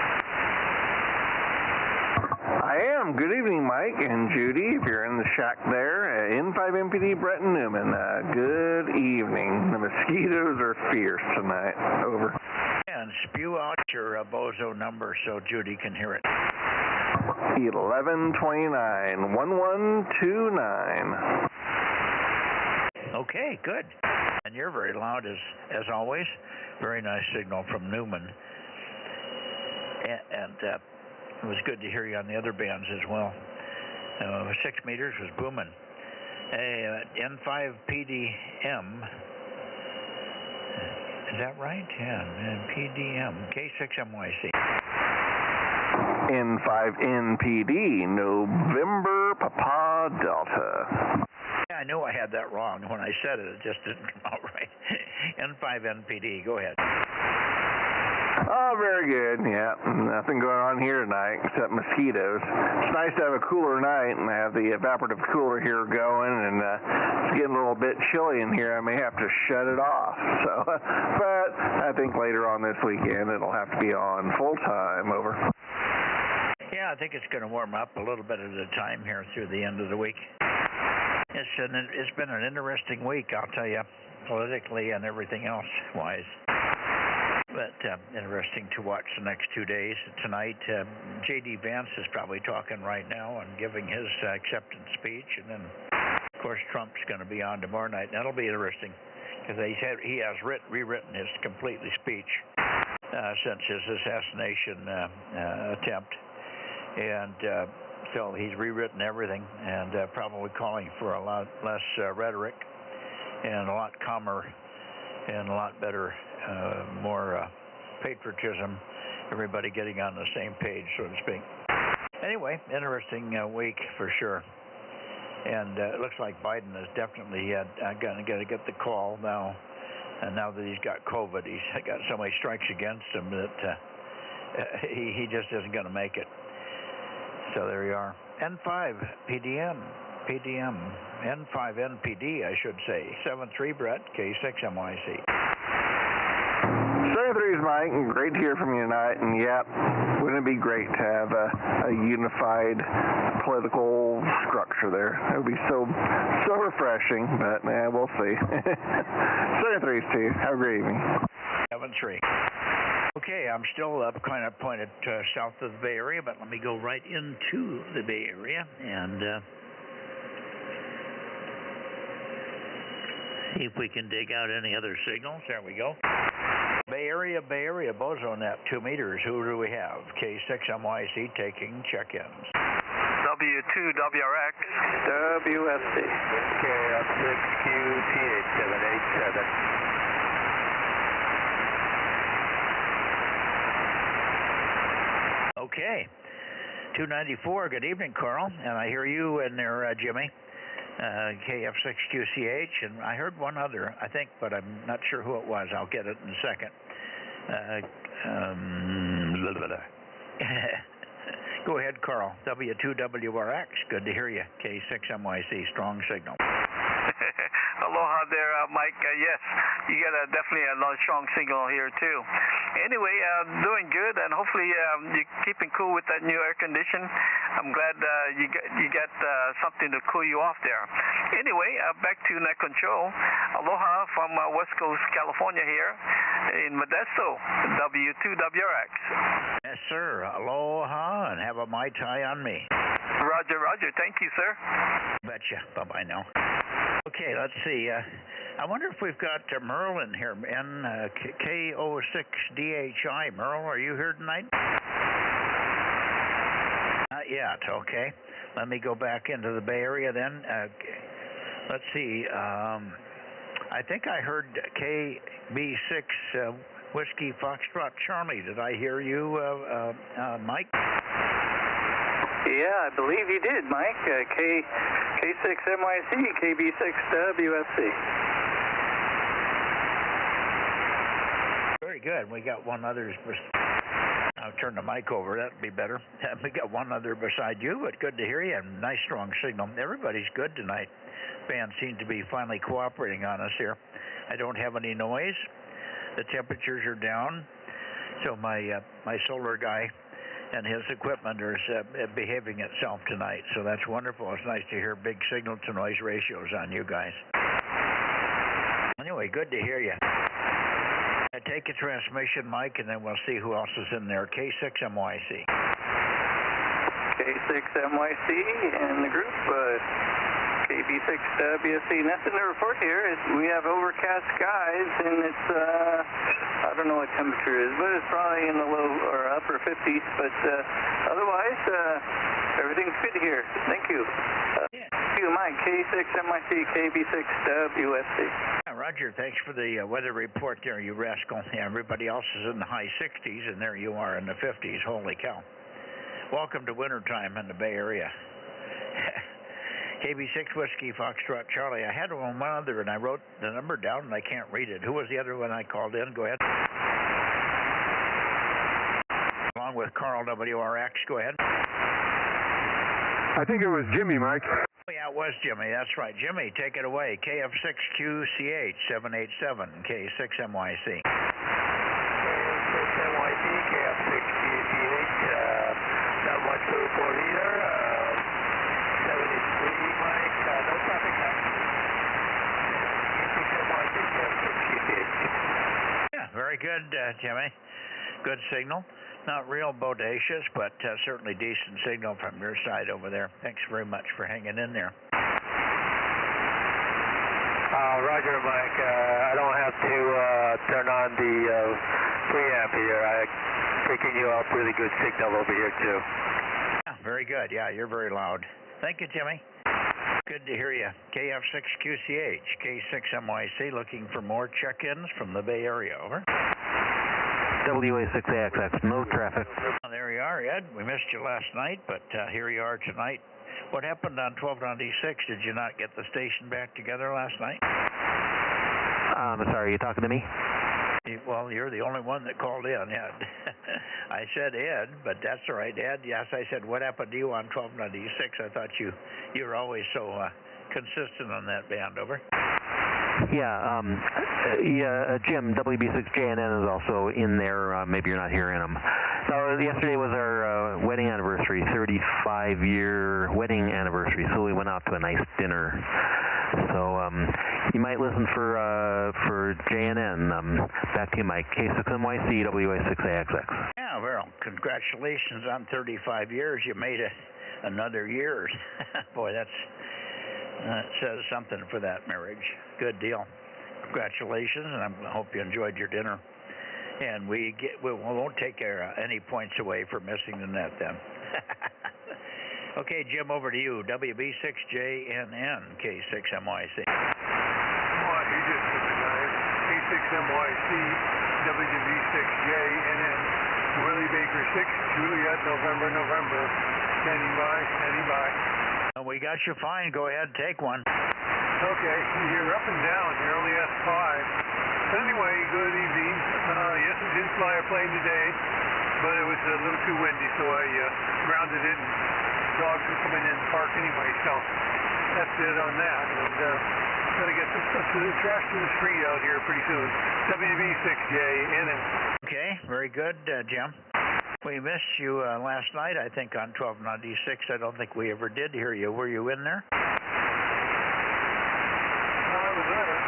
I am. Good evening, Mike and Judy, if you're in the shack there. N5MPD, Brett and Newman. Good evening. The mosquitoes are fierce tonight. Over. And spew out your Bozo number so Judy can hear it. 1129 1129. Okay, good. And you're very loud as always. Very nice signal from Newman. And it was good to hear you on the other bands as well. 6 meters was booming. N5PDM. Is that right? Yeah, PDM. K6MYC. N5NPD, November Papa Delta. Yeah, I knew I had that wrong when I said it. It just didn't come out right. N5NPD, go ahead. Oh, very good. Yeah, nothing going on here tonight except mosquitoes. It's nice to have a cooler night and have the evaporative cooler here going, and it's getting a little bit chilly in here. I may have to shut it off. So, but I think later on this weekend it'll have to be on full time. Over. Yeah, I think it's going to warm up a little bit at a time here through the end of the week. It's been an interesting week, I'll tell you, politically and everything else wise. But interesting to watch the next 2 days. Tonight, J.D. Vance is probably talking right now and giving his acceptance speech. And then, of course, Trump's going to be on tomorrow night. That'll be interesting because he has rewritten his completely speech since his assassination attempt. And so he's rewritten everything and probably calling for a lot less rhetoric and a lot calmer and a lot better, more patriotism, everybody getting on the same page, so to speak. Anyway, interesting week for sure. And it looks like Biden is definitely going to get the call now. And now that he's got COVID, he's got so many strikes against him that he just isn't going to make it. So there you are. N5PDM, N5NPD, I should say. 7-3, Brett, K6MYC. 7-3 is Mike, and great to hear from you tonight. And yeah, wouldn't it be great to have a unified political structure there? It would be so refreshing, but we'll see. 7-3 is too. Have a great evening. 7-3. Okay, I'm still kind of pointed south of the Bay Area, but let me go right into the Bay Area and see if we can dig out any other signals. There we go. Bay Area, Bozo Net, 2 meters. Who do we have? K6MYC taking check-ins. W2WRX. WFC. KF6QTH787. Okay. 294, good evening, Carl. And I hear you in there, Jimmy. KF6QCH, and I heard one other, I think, but I'm not sure who it was. I'll get it in a second. Go ahead, Carl. W2WRX. Good to hear you. K6MYC, strong signal. Aloha there, Mike. Yes, you got definitely a strong signal here too. Anyway, doing good, and hopefully you're keeping cool with that new air condition. I'm glad you got something to cool you off there. Anyway, back to net control. Aloha from West Coast, California here in Modesto, W2WRX. Yes, sir. Aloha, and have a Mai Tai on me. Roger, roger. Thank you, sir. Betcha. Bye-bye now. Okay, let's see. I wonder if we've got Merle in here. K06DHI. Merle, are you here tonight? Not yet. Okay. Let me go back into the Bay Area then. Let's see. I think I heard KB6 Whiskey Foxtrot Charlie. Did I hear you, Mike? Yeah, I believe you did, Mike. K6MYC, KB6WSC. Very good. We got one other. I'll turn the mic over. That'd be better. We got one other beside you, but good to hear you. And nice strong signal. Everybody's good tonight. Fans seem to be finally cooperating on us here. I don't have any noise. The temperatures are down, so my solar guy and his equipment is behaving itself tonight, so that's wonderful. It's nice to hear big signal to noise ratios on you guys. Anyway, good to hear you. Take a transmission, Mike, and then we'll see who else is in there. K6MYC. K6MYC and the group, KB6WSC. Nothing to report here. We have overcast skies, and it's, I don't know what temperature is, but it's probably in the low or upper 50s. But otherwise, everything's good here. Thank you. Thank you, Mike. K6MYC, KB6WSC. Roger, thanks for the weather report there, you rascal. Yeah, everybody else is in the high 60s, and there you are in the 50s. Holy cow. Welcome to wintertime in the Bay Area. KB6 Whiskey Foxtrot Charlie. I had one other, and I wrote the number down, and I can't read it. Who was the other one I called in? Go ahead. Along with Carl WRX. Go ahead. I think it was Jimmy, Mike. Oh, yeah, it was Jimmy. That's right. Jimmy, take it away. KF6QCH 787, K6MYC. K6MYC, KF6QCH, not much to report either. 73, Mike, no traffic now. K6MYC, KF6QCH. Yeah, very good, Jimmy. Good signal. Not real bodacious, but certainly decent signal from your side over there. Thanks very much for hanging in there. Roger, Mike. I don't have to turn on the preamp here. I'm picking you up really good signal over here, too. Yeah, very good. Yeah, you're very loud. Thank you, Jimmy. Good to hear you. KF6QCH, K6MYC, looking for more check-ins from the Bay Area. Over. WA6AXX, no traffic. Oh, there you are, Ed. We missed you last night, but here you are tonight. What happened on 1296? Did you not get the station back together last night? I'm sorry, are you talking to me? Well, you're the only one that called in, Ed. I said Ed, but that's all right, Ed. Yes, I said, what happened to you on 1296? I thought you were always so consistent on that band. Over. Yeah, Jim, WB6JNN is also in there. Maybe you're not hearing him. So yesterday was our wedding anniversary, 35-year wedding anniversary. So we went out to a nice dinner. So you might listen for JNN. Back to you, Mike. K6MYC, WA6AXX. Yeah, well, congratulations on 35 years. You made another year. Boy, that says something for that marriage. Good deal. Congratulations, and I hope you enjoyed your dinner. And we won't take any points away for missing the net then. Okay, Jim, over to you. WB6JNN, K6MYC. You just recognized K6MYC, WB6JNN, Willie Baker 6, Juliet, November. Standing by. We got you fine. Go ahead, take one. Okay, you're up and down. You're only S5. Anyway, good evening. Yes, we did fly a plane today. but it was a little too windy, so I grounded it. And dogs were coming in the park anyway, so that's it on that. And got to get some stuff to the trash to the street out here pretty soon. WB6JNN. Okay, very good, Jim. We missed you last night, I think, on 1296. I don't think we ever did hear you. Were you in there? I was there.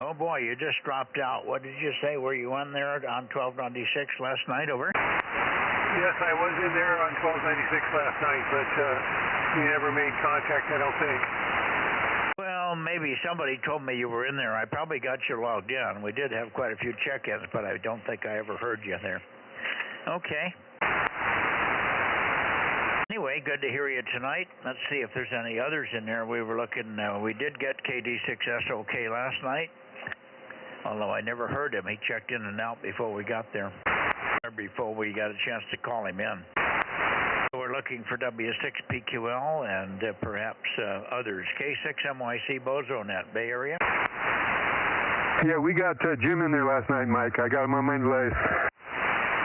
Oh, boy, you just dropped out. What did you say? Were you in there on 1296 last night, over? Yes, I was in there on 1296 last night, but we never made contact, I don't think. Well, maybe somebody told me you were in there. I probably got you logged in. We did have quite a few check-ins, but I don't think I ever heard you there. Okay. Anyway, good to hear you tonight. Let's see if there's any others in there. We were looking, we did get KD6SOK last night, although I never heard him. He checked in and out before we got there, or before we got a chance to call him in. We're looking for W6PQL and perhaps others. K6MYC Bozo Net, Bay Area? Yeah, we got Jim in there last night, Mike. I got him on my delay.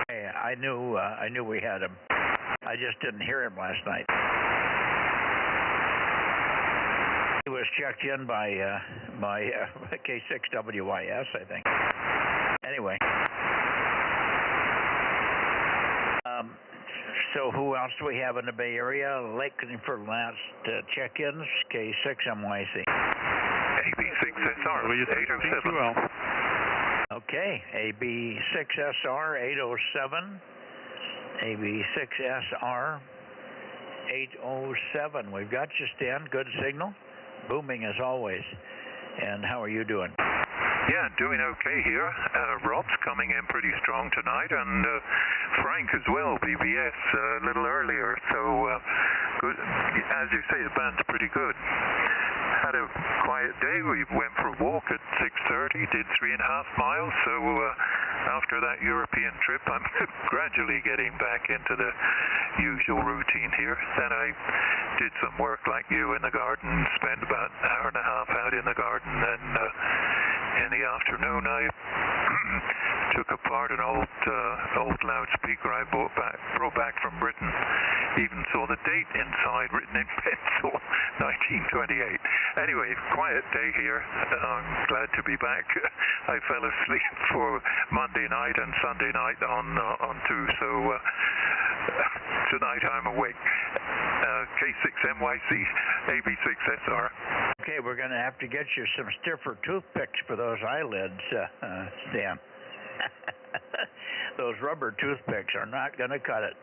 Hey, I knew we had him. I just didn't hear him last night. He was checked in by K6WYS, I think. Anyway. So who else do we have in the Bay Area? Looking for last check-ins, K6MYC. AB6SR, 807. Okay, AB6SR 807. AB6SR 807. We've got you, Stan. Good signal. Booming as always. And how are you doing? Yeah, doing okay here. Rob's coming in pretty strong tonight, and Frank as well, BBS, a little earlier. So, good. As you say, the band's pretty good. Had a quiet day. We went for a walk at 6:30, did 3.5 miles. So, after that European trip, I'm gradually getting back into the usual routine here. Then I did some work like you in the garden, spent about an hour and a half out in the garden, and in the afternoon I took apart an old loudspeaker I brought back from Britain. Even saw the date inside written in pencil, 1928. Anyway, quiet day here. I'm glad to be back. I fell asleep for Monday night and Sunday night on two, so tonight I'm awake. K6MYC, AB6SR. Okay, we're going to have to get you some stiffer toothpicks for those eyelids, Stan. Those rubber toothpicks are not going to cut it.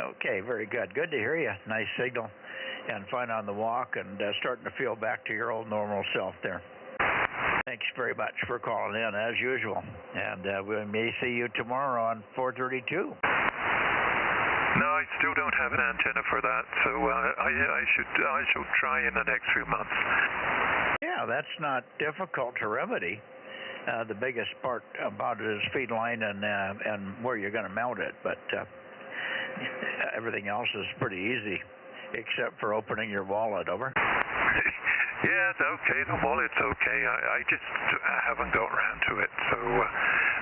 Okay, very good. Good to hear you. Nice signal. And fine on the walk and starting to feel back to your old normal self there. Thanks very much for calling in, as usual. And we may see you tomorrow on 432. No, I still don't have an antenna for that, so I shall try in the next few months. Yeah, that's not difficult to remedy. The biggest part about it is feed line and where you're going to mount it, but everything else is pretty easy, except for opening your wallet. Over. Yeah, it's okay. The wallet's okay. I just haven't got around to it, so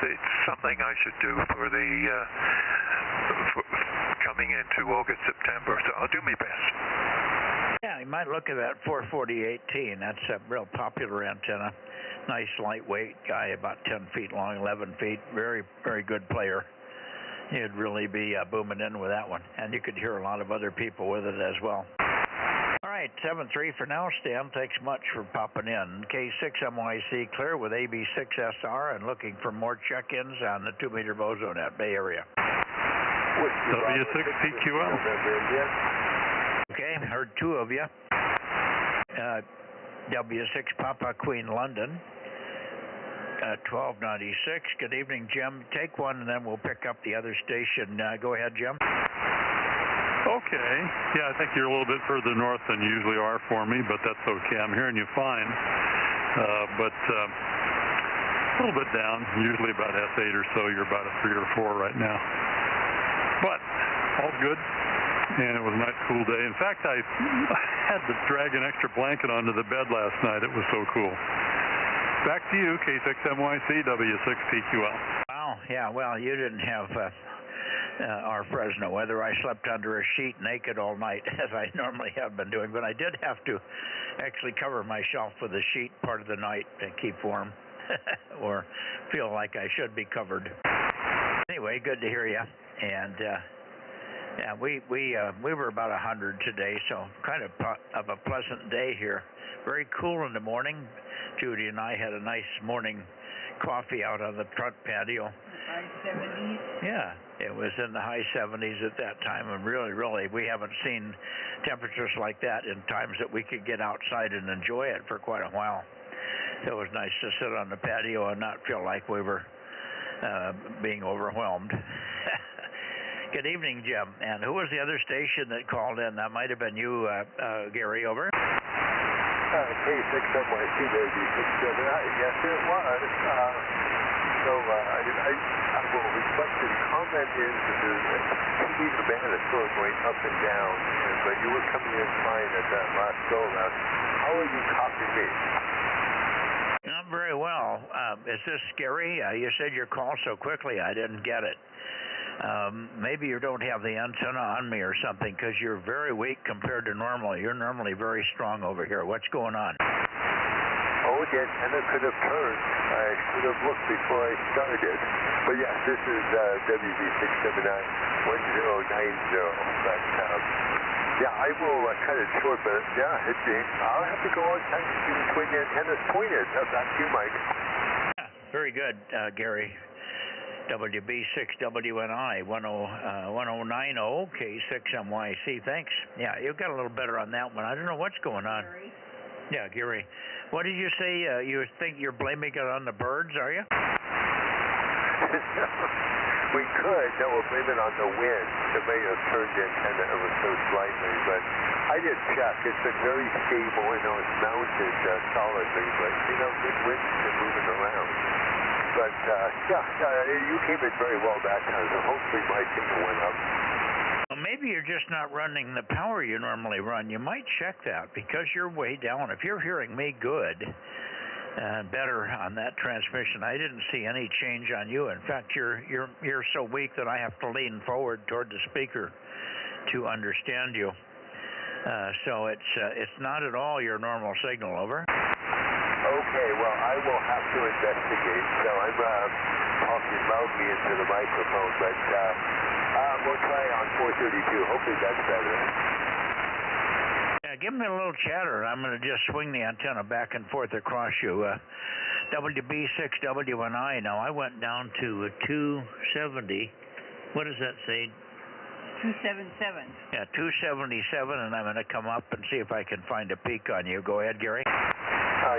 it's something I should do for the coming into August, September. So I'll do my best. Yeah, you might look at that 44018. That's a real popular antenna. Nice lightweight guy, about 10 feet long, 11 feet. Very, very good player. You'd really be booming in with that one. And you could hear a lot of other people with it as well. All right, 7-3 for now, Stan. Thanks much for popping in. K6MYC clear with AB6SR and looking for more check-ins on the 2-meter Bozo Net, Bay Area. W6PQL. Okay, heard two of you. W6 Papa Queen London. 1296. Good evening, Jim. Take one, and then we'll pick up the other station. Go ahead, Jim. Okay. Yeah, I think you're a little bit further north than you usually are for me, but that's okay. I'm hearing you fine. But a little bit down. Usually about S8 or so. You're about a 3 or 4 right now. But all good. And it was a nice cool day. In fact, I had to drag an extra blanket onto the bed last night. It was so cool. Back to you, K6MYC, W6PQL. Wow, yeah. Well, you didn't have our Fresno weather. I slept under a sheet naked all night, as I normally have been doing, but I did have to actually cover myself with a sheet part of the night and keep warm, or feel like I should be covered. Anyway, good to hear you. And yeah, we were about 100 today, so kind of a pleasant day here. Very cool in the morning. Judy and I had a nice morning coffee out on the front patio. High 70s? Yeah, it was in the high 70s at that time, and really, we haven't seen temperatures like that in times that we could get outside and enjoy it for quite a while. So it was nice to sit on the patio and not feel like we were being overwhelmed. Good evening, Jim. And who was the other station that called in? That might have been you, Gary, over. K6NYC, baby. Yes, it was. So I will reflect the comment is that the band is sort of going up and down, but you were coming in fine at that last go round. How are you copying me? Not very well. Is this scary? You said your call so quickly, I didn't get it. Maybe you don't have the antenna on me or something, because you're very weak compared to normal. You're normally very strong over here. What's going on? Oh, the antenna could have turned. I should have looked before I started. But yes, this is WB679-1090. But yeah, I will cut it short. But yeah, I'll have to go on time to see which way the antenna's pointed. Back to you, Mike. Yeah, very good, Gary. WB6WNI 1090 K6MYC. Thanks. Yeah, you got a little better on that one. I don't know what's going on. Gary? Yeah, Gary. What did you say? You think you're blaming it on the birds, are you? We could. No, we'll blame it on the wind. It may have turned the antenna ever so slightly, but I did check. It's been very stable. I know it's mounted solidly, but good winds can move it around. But you came in very well that time, so hopefully my signal went up. Well, maybe you're just not running the power you normally run. You might check that, because you're way down. If you're hearing me good, better on that transmission, I didn't see any change on you. In fact, you're so weak that I have to lean forward toward the speaker to understand you. So it's not at all your normal signal. Over. Okay, well, I will have to investigate. So I'm talking loudly into the microphone, but we'll try on 432. Hopefully that's better. Yeah, give me a little chatter, and I'm going to just swing the antenna back and forth across you. WB6WNI. Now, I went down to 270. What does that say? 277. Yeah, 277, and I'm going to come up and see if I can find a peak on you. Go ahead, Gary.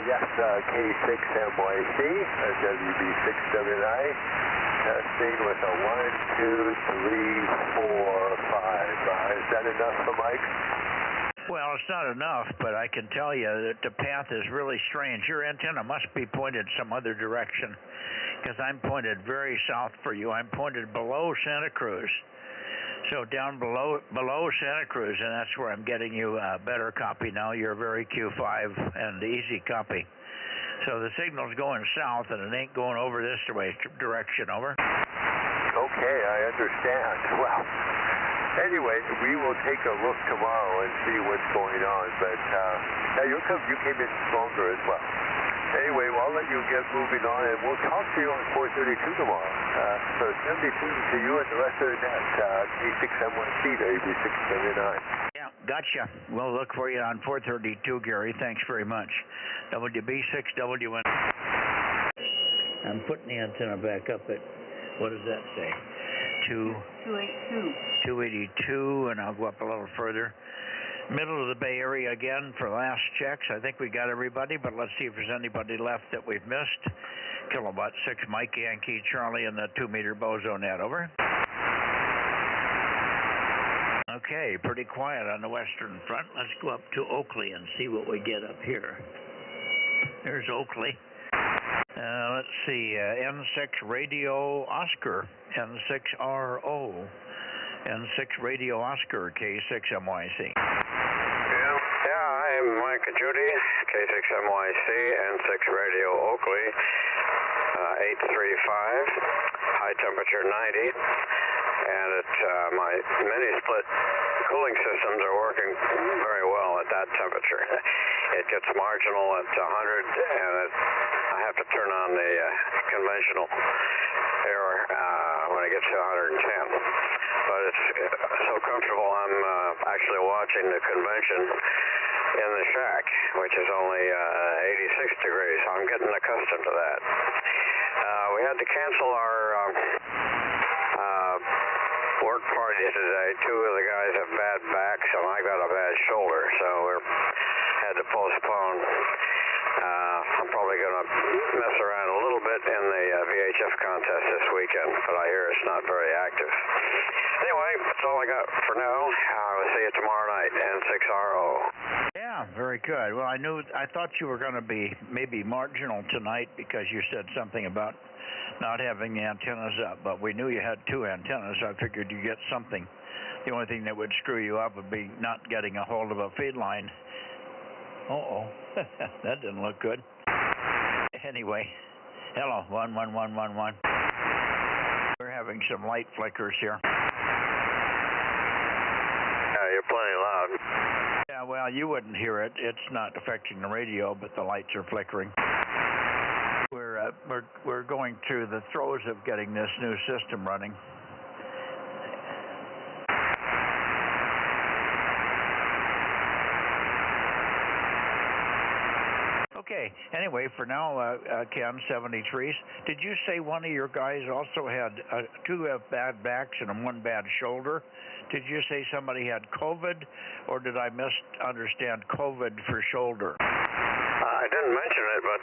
Yes, K6MYC, WB6WNI, testing with a 1, 2, 3, 4, 5. Is that enough for Mike? Well, it's not enough, but I can tell you that the path is really strange. Your antenna must be pointed some other direction, because I'm pointed very south for you. I'm pointed below Santa Cruz. So down below Santa Cruz, and that's where I'm getting you a better copy now. You're very Q5 and easy copy. So the signal's going south, and it ain't going over this direction. Over. Okay, I understand. Well, anyway, we will take a look tomorrow and see what's going on. But you came in stronger as well. Anyway, well, I'll let you get moving on, and we'll talk to you on 432 tomorrow. So 72 to you and the rest of the net. K6MYC to AB679. Yeah, gotcha. We'll look for you on 432, Gary. Thanks very much. WB6WN. I'm putting the antenna back up at, what does that say? 282. 282, and I'll go up a little further. Middle of the Bay Area again for last checks. I think we got everybody, but let's see if there's anybody left that we've missed. Kilowatt 6 Mike Yankee Charlie in the 2-meter Bozo Net. Over. Okay, pretty quiet on the western front. Let's go up to Oakley and see what we get up here. There's Oakley. Let's see, N6 Radio Oscar, N6RO, N6 Radio Oscar, K6MYC. Yeah, I'm Mike and Judy, K6MYC, N6 Radio Oakley. high temperature 90, and my mini-split cooling systems are working very well at that temperature. It gets marginal at 100, and I have to turn on the conventional air when it gets to 110. But it's so comfortable, I'm actually watching the convention in the shack, which is only 86 degrees, so I'm getting accustomed to that. We had to cancel our work party today. Two of the guys have bad backs, and I got a bad shoulder, so we had to postpone. I'm probably going to mess around a little bit in the VHF contest this weekend, but I hear it's not very active. Anyway, that's all I got for now. I will see you tomorrow night, N6RO. Yeah, very good. Well, I thought you were going to be maybe marginal tonight because you said something about not having the antennas up, but we knew you had two antennas, so I figured you'd get something. The only thing that would screw you up would be not getting a hold of a feed line. Uh-oh, that didn't look good. Anyway, hello, 11111. We're having some light flickers here. Yeah, you're plenty loud. Yeah, well, you wouldn't hear it. It's not affecting the radio, but the lights are flickering. We're going through the throes of getting this new system running. Okay, anyway, for now, Ken, 73s. Did you say one of your guys also had two bad backs and one bad shoulder? Did you say somebody had COVID, or did I misunderstand COVID for shoulder? I didn't mention it, but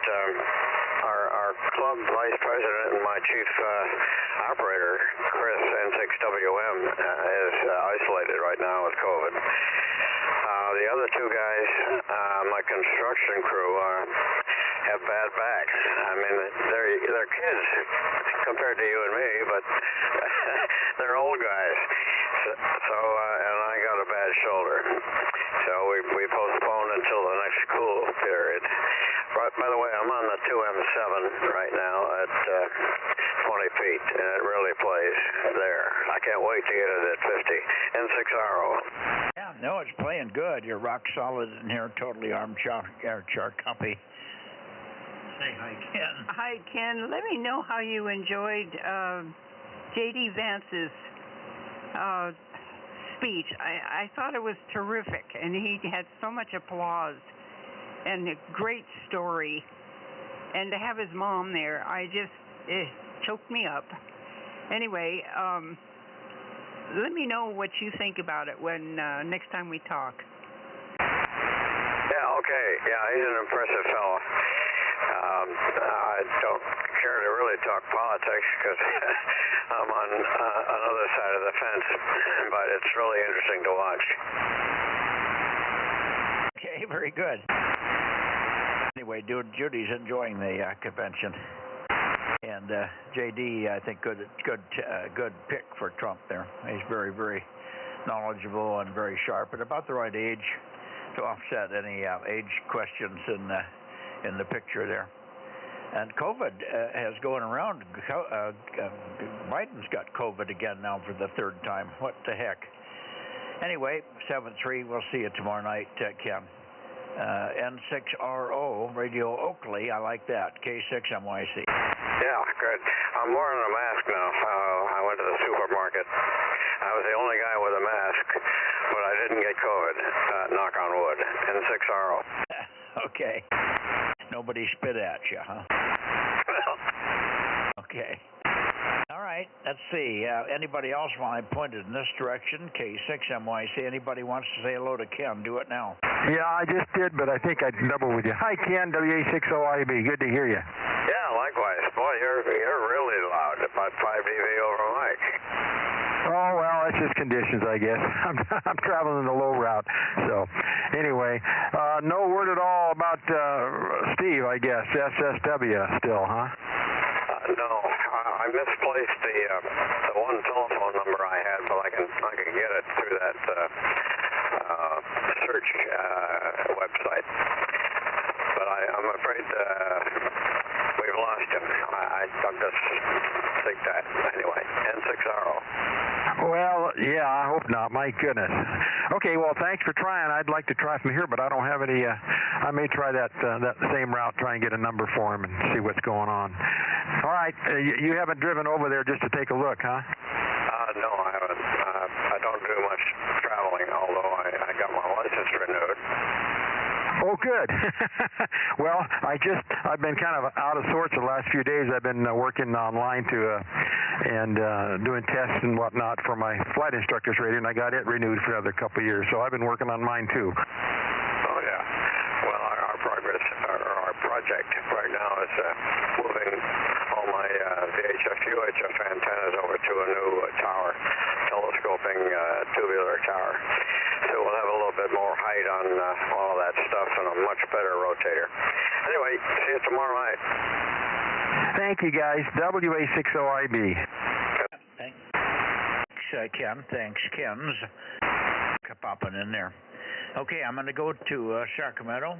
our club vice president and my chief operator, Chris, N6WM, is isolated right now with COVID. The other two guys, my construction crew, have bad backs. I mean, they're kids compared to you and me, but they're old guys. So, and I got a bad shoulder. So we postponed until the next cool period. By the way, I'm on the 2M7 right now at 20 feet, and it really plays there. I can't wait to get it at 50. N6RO. Yeah, no, it's playing good. You're rock solid in here, totally armchair copy. Say hi, Ken. Hi, Ken. Let me know how you enjoyed J.D. Vance's speech. I thought it was terrific, and he had so much applause and a great story. And to have his mom there, it choked me up. Anyway, let me know what you think about it when next time we talk. Yeah, okay. Yeah, he's an impressive fellow. I don't care to really talk politics because I'm on another side of the fence, but it's really interesting to watch. Okay, very good. Anyway, Judy's enjoying the convention, and JD, I think good pick for Trump there. He's very, very knowledgeable and very sharp, and about the right age to offset any age questions in the picture there. And COVID has going around. Biden's got COVID again now for the third time. What the heck? Anyway, 7-3. We'll see you tomorrow night, Ken. N6RO, Radio Oakley. I like that. K6MYC. Yeah, good. I'm wearing a mask now. I went to the supermarket. I was the only guy with a mask, but I didn't get COVID. Knock on wood. N6RO. Okay. Nobody spit at you, huh? Okay. All right. Let's see. Anybody else while I pointed in this direction? K6MYC. Anybody wants to say hello to Ken? Do it now. Yeah, I just did, but I think I'd double with you. Hi, Ken, WA60IB. Good to hear you. Yeah, likewise. Boy, you're really loud. About 5 dB over mic. Oh, well, that's just conditions, I guess. I'm traveling the low route. So, anyway, no word at all about Steve, I guess. SSW still, huh? No, I misplaced the one telephone number I had, but I can get it through that search website. But I'm afraid we've lost him. I just think that anyway. N6RO. Well, yeah, I hope not. My goodness. Okay, well, thanks for trying. I'd like to try from here, but I don't have any. I may try that same route, try and get a number for him and see what's going on. All right, you haven't driven over there just to take a look, huh? No, I haven't. I don't do much traveling, although I got my license renewed. Oh, good. Well, I've been kind of out of sorts the last few days. I've been working online and doing tests and whatnot for my flight instructor's rating, and I got it renewed for another couple of years. So I've been working on mine too. Oh yeah. Well, our project right now is moving all my VHF, UHF antennas over to a new tower, telescoping tubular tower. So we'll have a little bit more height on all of that stuff and a much better rotator. Anyway, see you tomorrow night. Thank you, guys. WA60IB. Thanks, Ken. Thanks, Ken's. Popping in there. Okay, I'm going to go to Sacramento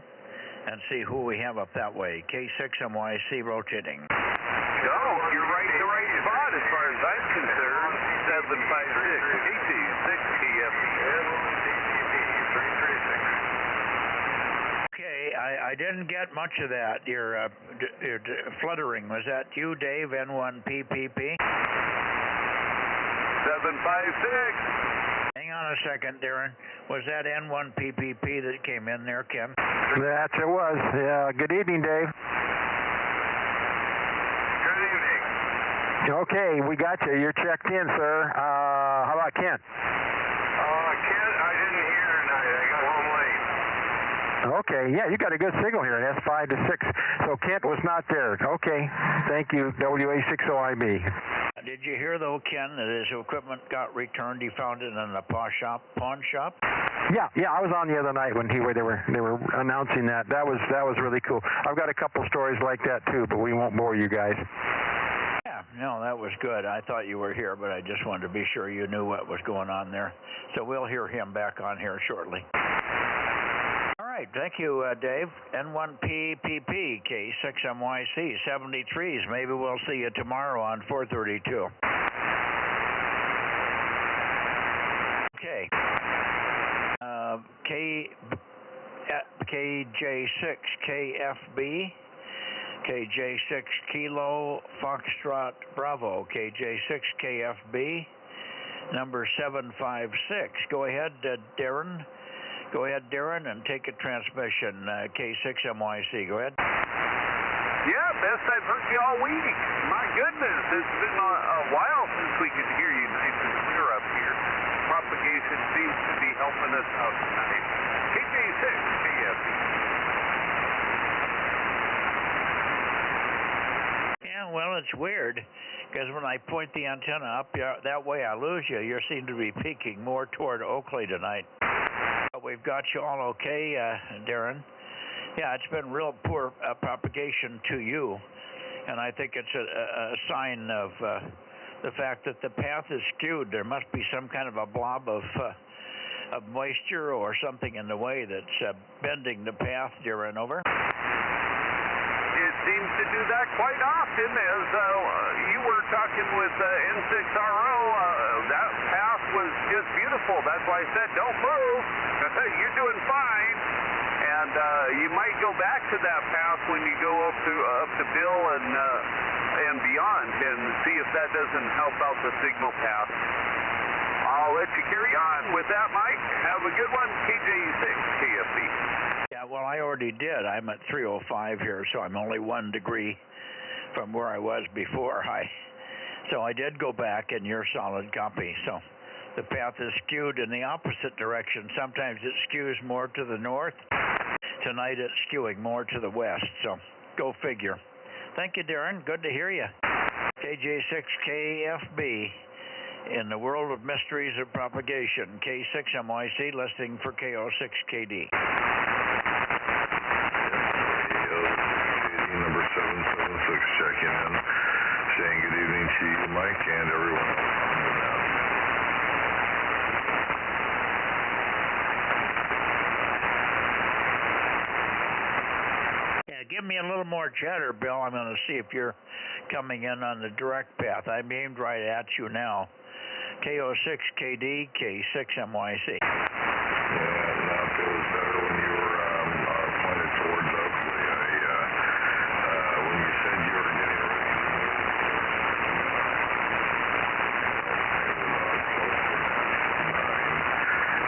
and see who we have up that way. K6MYC rotating. No, you're right in the right spot as far as I'm concerned. 756 KT6TF. Okay, I didn't get much of that. Your fluttering, was that you, Dave, N1PPP? 756. Hang on a second, Darren. Was that N1PPP that came in there, Ken? That it was. Yeah. Good evening, Dave. Good evening. Okay, we got you. You're checked in, sir. How about Kent? Kent, I didn't hear tonight. I got home late. Okay, yeah, you got a good signal here at S5 to 6. So Kent was not there. Okay, thank you, WA60IB. Did you hear, though, Ken, that his equipment got returned? He found it in a pawn shop? Yeah, I was on the other night when they were announcing that. That was really cool. I've got a couple stories like that too, but we won't bore you guys. Yeah, no, that was good. I thought you were here, but I just wanted to be sure you knew what was going on there. So we'll hear him back on here shortly. All right, thank you, Dave. N1PPP, K6MYC, 73s. Maybe we'll see you tomorrow on 432. Okay. KJ6 KFB, KJ6 Kilo Foxtrot Bravo, KJ6 KFB, number 756. Go ahead, Darren. Go ahead, Darren, and take a transmission, K6MYC. Go ahead. Yeah, best I've heard you all week. My goodness, it's been a while since we could hear you nice and clear up here. Propagation seems to be helping us out tonight. KJ6 KFB. Yeah, well, it's weird, because when I point the antenna up that way, I lose you. You seem to be peaking more toward Oakley tonight. But we've got you all okay, Darren. Yeah, it's been real poor propagation to you, and I think it's a sign of the fact that the path is skewed. There must be some kind of a blob of moisture or something in the way that's bending the path, Darren. Over. It seems to do that quite often, as you were talking with N6RO. That path was just beautiful. That's why I said don't move. You're doing fine. And you might go back to that path when you go up to Bill and beyond, and see if that doesn't help out the signal path. I'll let you carry on with that, Mike. Have a good one, KJ6 KFB. Yeah, well, I already did. I'm at 305 here, so I'm only 1 degree from where I was before. So I did go back in your solid copy. So the path is skewed in the opposite direction. Sometimes it skews more to the north. Tonight it's skewing more to the west. So go figure. Thank you, Darren. Good to hear you. KJ6KFB. In the world of mysteries of propagation, K6MYC listing for KO6KD. Number 776 checking in, saying good evening to you, Mike, and everyone else on the net. Yeah, give me a little more chatter, Bill. I'm going to see if you're coming in on the direct path. I'm aimed right at you now. KO6KD, K6MYC. Yeah, now it feels better when you were pointed towards Oakley. When you said you were getting ready to move,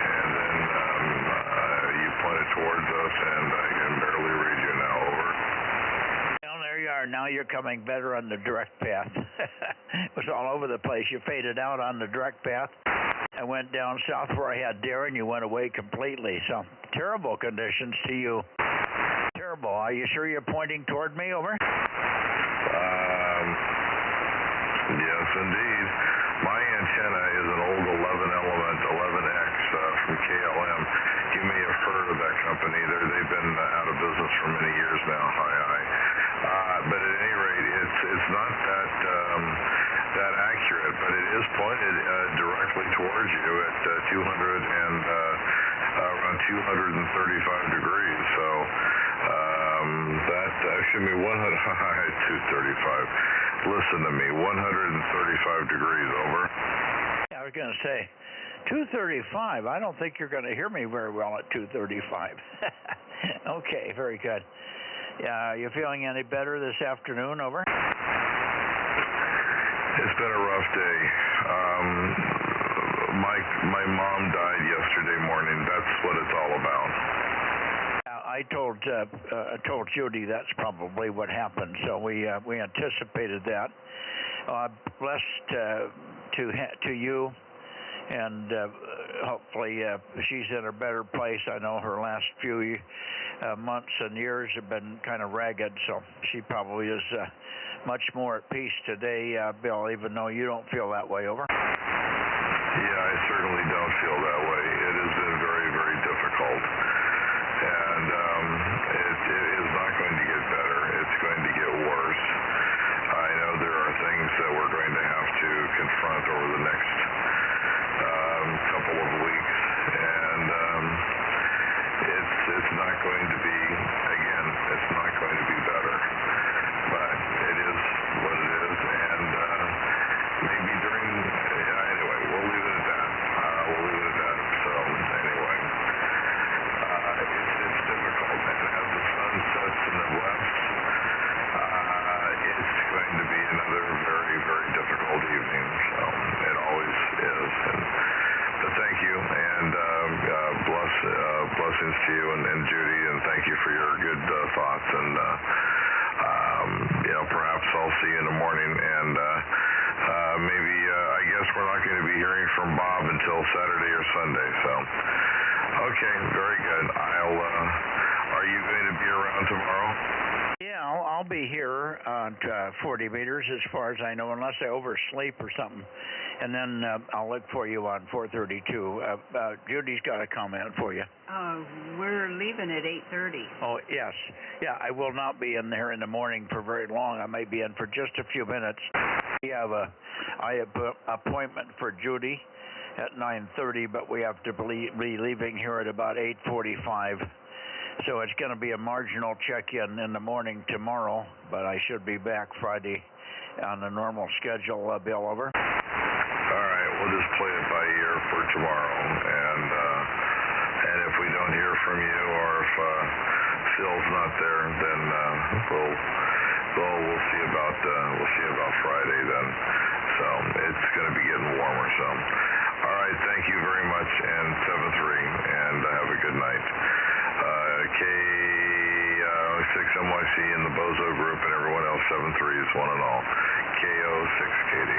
and then you pointed towards us, and I can barely read you now. Over. Well, there you are. Now you're coming better on the direct path. It was all over the place. You faded out on the direct path. I went down south where I had deer, and you went away completely. So, terrible conditions to you. Terrible. Are you sure you're pointing toward me? Over. Yes, indeed. My antenna is an old 11-element 11X from KLM. You may have heard of that company. They've been out of business for many years now. But at any rate, it's not that accurate, but it is pointed directly towards you at around 235 degrees. So that should be 235. Listen to me, 135 degrees. Over. Yeah, I was going to say 235. I don't think you're going to hear me very well at 235. Okay, very good. You feeling any better this afternoon? Over. It's been a rough day. My mom died yesterday morning. That's what it's all about. I told Judy that's probably what happened. So we anticipated that. Blessed to you, and hopefully she's in a better place. I know her last few months and years have been kind of ragged, so she probably is much more at peace today, Bill, even though you don't feel that way. Over. Yeah, I certainly don't feel that way. It has been very, very difficult, and it is not going to get better. It's going to get worse. I know there are things that we're going to have to confront over the next couple of weeks, and it's not going to be, again, it's not going to be better, but it is what it is, and maybe anyway, we'll leave it at that. So anyway, it's difficult, and as the sun sets in the west, it's going to be another very, very difficult evening. So it always is. But thank you, and blessings to you and Judy, and thank you for your good thoughts. And perhaps I'll see you in the morning, and maybe I guess we're not going to be hearing from Bob until Saturday or Sunday. So, okay, very good. Are you going to be around tomorrow? Yeah, I'll be here at 40 meters as far as I know, unless I oversleep or something. And then I'll look for you on 432. Judy's got a comment for you. We're leaving at 8:30. Oh, yes. Yeah, I will not be in there in the morning for very long. I may be in for just a few minutes. We have an appointment for Judy at 9:30, but we have to be leaving here at about 8:45. So it's going to be a marginal check-in in the morning tomorrow, but I should be back Friday on the normal schedule. Bill, over. All right, we'll just play it by ear for tomorrow, and if we don't hear from you, or if Phil's not there, then we'll see about Friday then. So it's going to be getting warmer. So, all right, thank you very much, and 7-3, and have a good night. K6MYC in the Bozo group, and everyone else, 7-3s, one and all. KO6KD.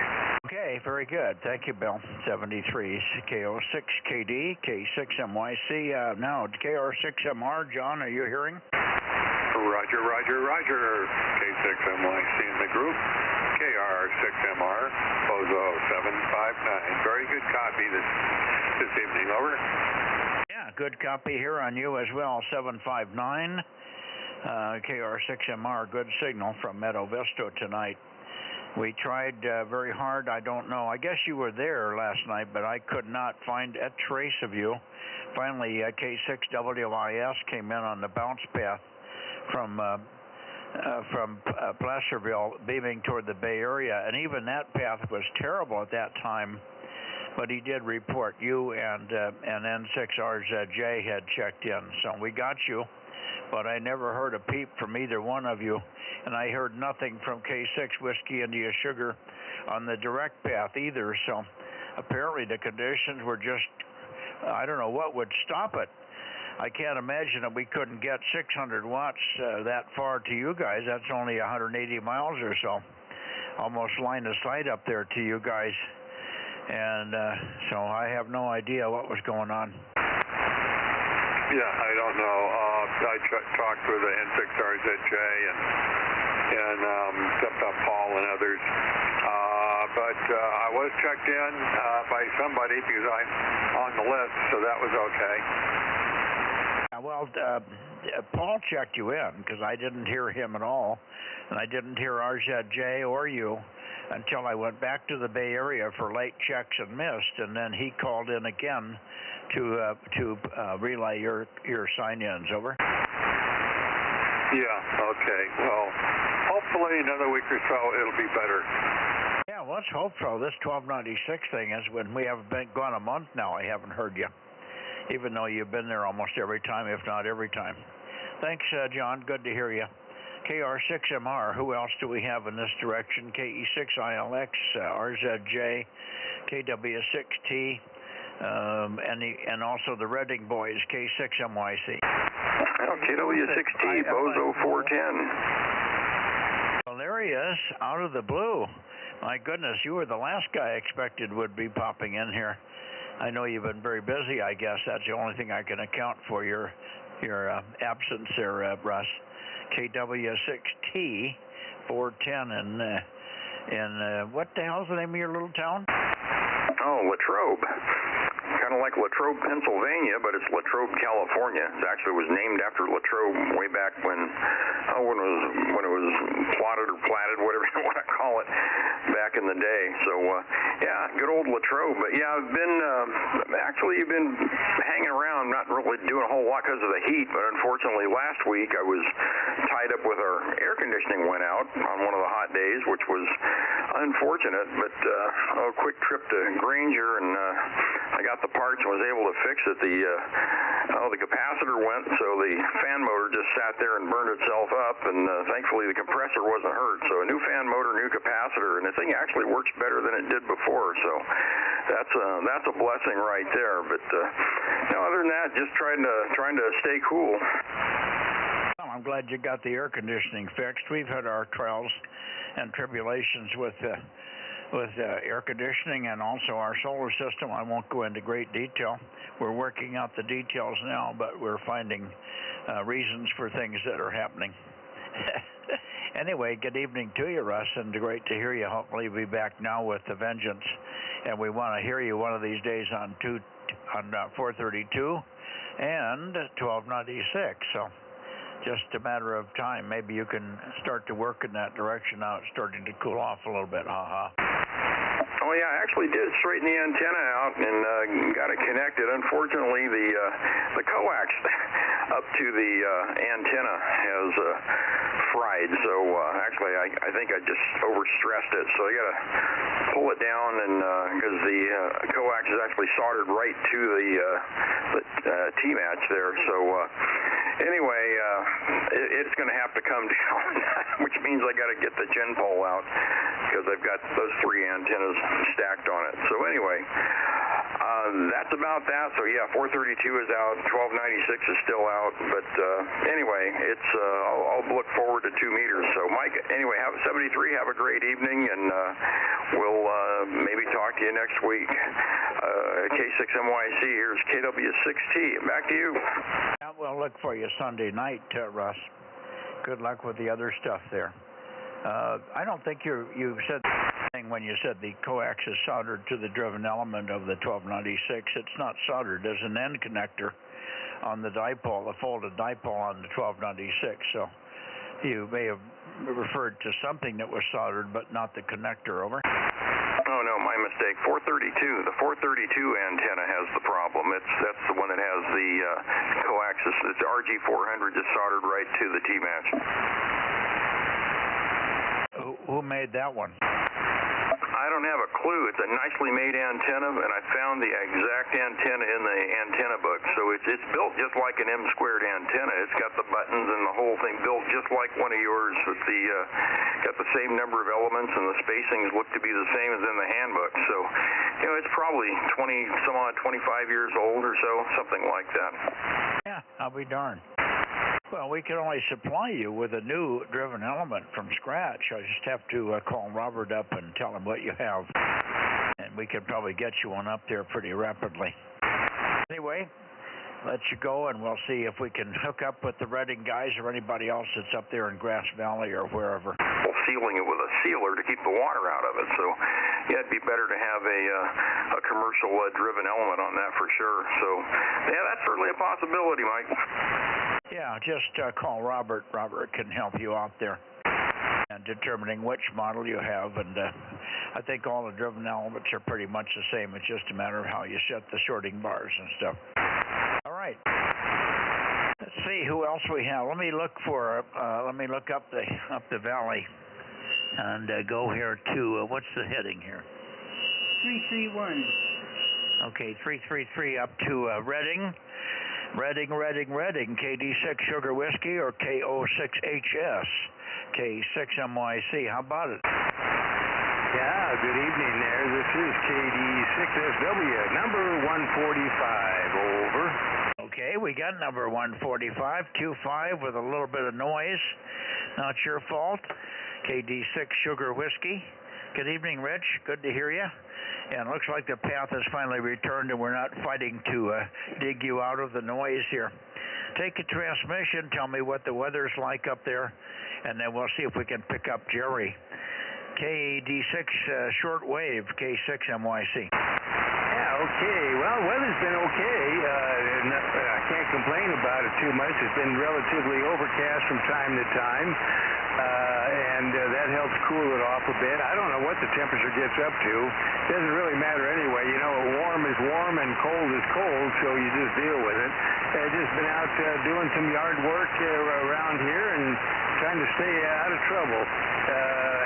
Okay, very good. Thank you, Bill. 73s, KO6KD, K6MYC. Now, KR6MR, John, are you hearing? Roger. K6MYC in the group. KR6MR, Bozo 759. Very good copy this evening. Over. Yeah, good copy here on you as well. 759. KR6MR, good signal from Meadow Vista tonight. We tried very hard. I don't know. I guess you were there last night, but I could not find a trace of you. Finally, K6WIS came in on the bounce path from from Placerville beaming toward the Bay Area, and even that path was terrible at that time. But he did report you and N6RZJ had checked in, so we got you. But I never heard a peep from either one of you, and I heard nothing from K6 Whiskey India Sugar on the direct path either. So apparently the conditions were just, I don't know what would stop it. I can't imagine that we couldn't get 600 watts that far to you guys. That's only 180 miles or so, almost line of sight up there to you guys. And so I have no idea what was going on. Yeah, I don't know. I talked with the N6RZJ and Paul and others. But I was checked in by somebody because I'm on the list, so that was okay. Well, Paul checked you in because I didn't hear him at all, and I didn't hear RZJ or you until I went back to the Bay Area for late checks and missed, and then he called in again to relay your sign-ins. Over. Yeah. Okay. Well, hopefully another week or so it'll be better. Yeah. Well, let's hope so. This 1296 thing is when we have been gone a month now. I haven't heard you, even though you've been there almost every time, if not every time. Thanks, John. Good to hear you. KR6MR, who else do we have in this direction? KE6ILX, RZJ, KW6T, and also the Redding boys, K6MYC. KW6T, Bozo 410. Well, there he is, out of the blue. My goodness, you were the last guy I expected would be popping in here. I know you've been very busy, I guess. That's the only thing I can account for your absence there, Russ. KW6T 410 and what the hell's the name of your little town? Oh, Latrobe. Kind of like Latrobe, Pennsylvania, but it's Latrobe, California. It actually was named after Latrobe way back when it was plotted or platted, whatever you want to call it, back in the day. So yeah, good old Latrobe. But yeah, I've been actually you've been hanging around, not really doing a whole lot because of the heat. But unfortunately, last week I was tied up with our air conditioning went out on one of the hot days, which was unfortunate. But a quick trip to Granger and I got the parts and was able to fix it. The capacitor went, so the fan motor just sat there and burned itself up, and thankfully the compressor wasn't hurt. So a new fan motor, new capacitor, and the thing actually works better than it did before. So that's a blessing right there. But other than that, just trying to stay cool. Well, I'm glad you got the air conditioning fixed. We've had our trials and tribulations with air conditioning and also our solar system. I won't go into great detail. We're working out the details now, but we're finding reasons for things that are happening. Anyway, good evening to you, Russ, and great to hear you. Hopefully you'll be back now with a vengeance, and we want to hear you one of these days on 432 and 1296. So just a matter of time. Maybe you can start to work in that direction now. It's starting to cool off a little bit. Oh yeah, I actually did straighten the antenna out and got it connected. Unfortunately, the coax up to the antenna has fried. So actually, I think I just overstressed it. So I got to pull it down, and because the coax is actually soldered right to the T-match there. So anyway, it's going to have to come down, which means I got to get the gen pole out because I've got those three antennas stacked on it. So anyway, that's about that. So yeah, 432 is out, 1296 is still out, but anyway, it's I'll look forward to 2 meters. So Mike, anyway, have 73. Have a great evening, and we'll maybe talk to you next week. K6MYC, here's KW6T. Back to you. We'll look for you Sunday night, Russ. Good luck with the other stuff there. I don't think you said anything when you said the coax is soldered to the driven element of the 1296. It's not soldered. There's an end connector on the dipole, the folded dipole on the 1296. So you may have referred to something that was soldered, but not the connector. Over. Oh no, my mistake. 432. The 432 antenna has the problem. That's the one that has the coax. It's RG400 just soldered right to the T-match. Who made that one? I don't have a clue. It's a nicely made antenna, and I found the exact antenna in the antenna book. So it's built just like an M-squared antenna. It's got the buttons and the whole thing built just like one of yours. With the got the same number of elements, and the spacings look to be the same as in the handbook. So, it's probably 25 years old or so, something like that. Yeah, I'll be darned. Well, we can only supply you with a new driven element from scratch. I just have to call Robert up and tell him what you have. And we could probably get you one up there pretty rapidly. Anyway, let you go, and we'll see if we can hook up with the Redding guys or anybody else that's up there in Grass Valley or wherever. Well, sealing it with a sealer to keep the water out of it. So, yeah, it'd be better to have a commercial driven element on that for sure. So, yeah, that's certainly a possibility, Mike. Yeah, just call Robert. Robert can help you out there and determining which model you have. And I think all the driven elements are pretty much the same. It's just a matter of how you set the sorting bars and stuff. All right. Let's see who else we have. Let me look up the valley and go here to what's the heading here? 331. Okay, 333 up to Redding. Redding, KD6 Sugar Whiskey or KO6HS, K6MYC. How about it? Yeah, good evening there. This is KD6SW, number 145, over. Okay, we got number 145, Q5 with a little bit of noise. Not your fault. KD6 Sugar Whiskey. Good evening, Rich. Good to hear you. And it looks like the path has finally returned, and we're not fighting to dig you out of the noise here. Take a transmission, tell me what the weather's like up there, and then we'll see if we can pick up Jerry. KD6 shortwave, K6MYC. Yeah, okay. Well, weather's been okay. I can't complain about it too much. It's been relatively overcast from time to time. And that helps cool it off a bit. I don't know what the temperature gets up to. Doesn't really matter anyway. Warm is warm and cold is cold, so you just deal with it. I've just been out doing some yard work around here and trying to stay out of trouble.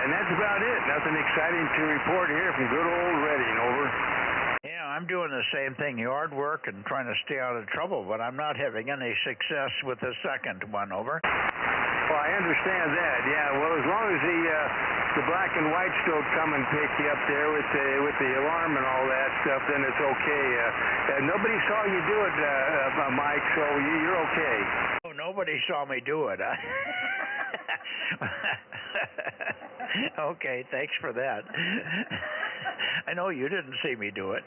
And that's about it. Nothing exciting to report here from good old Redding, over. Yeah, I'm doing the same thing, yard work and trying to stay out of trouble, but I'm not having any success with the second one, over. Well, I understand that. Yeah. Well, as long as the black and whites don't come and pick you up there with the alarm and all that stuff, then it's okay. Nobody saw you do it, Mike, so you're okay. Oh, nobody saw me do it. Okay, thanks for that. I know you didn't see me do it.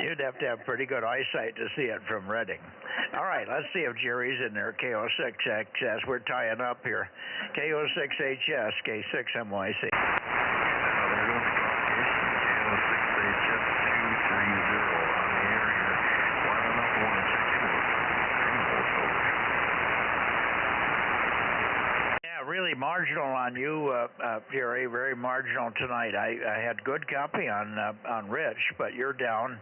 You'd have to have pretty good eyesight to see it from Redding. All right, let's see if Jerry's in there. KO6XS. We're tying up here. KO6HS, K6MYC. Really marginal on you, Jerry. Very marginal tonight. I had good copy on Rich, but you're down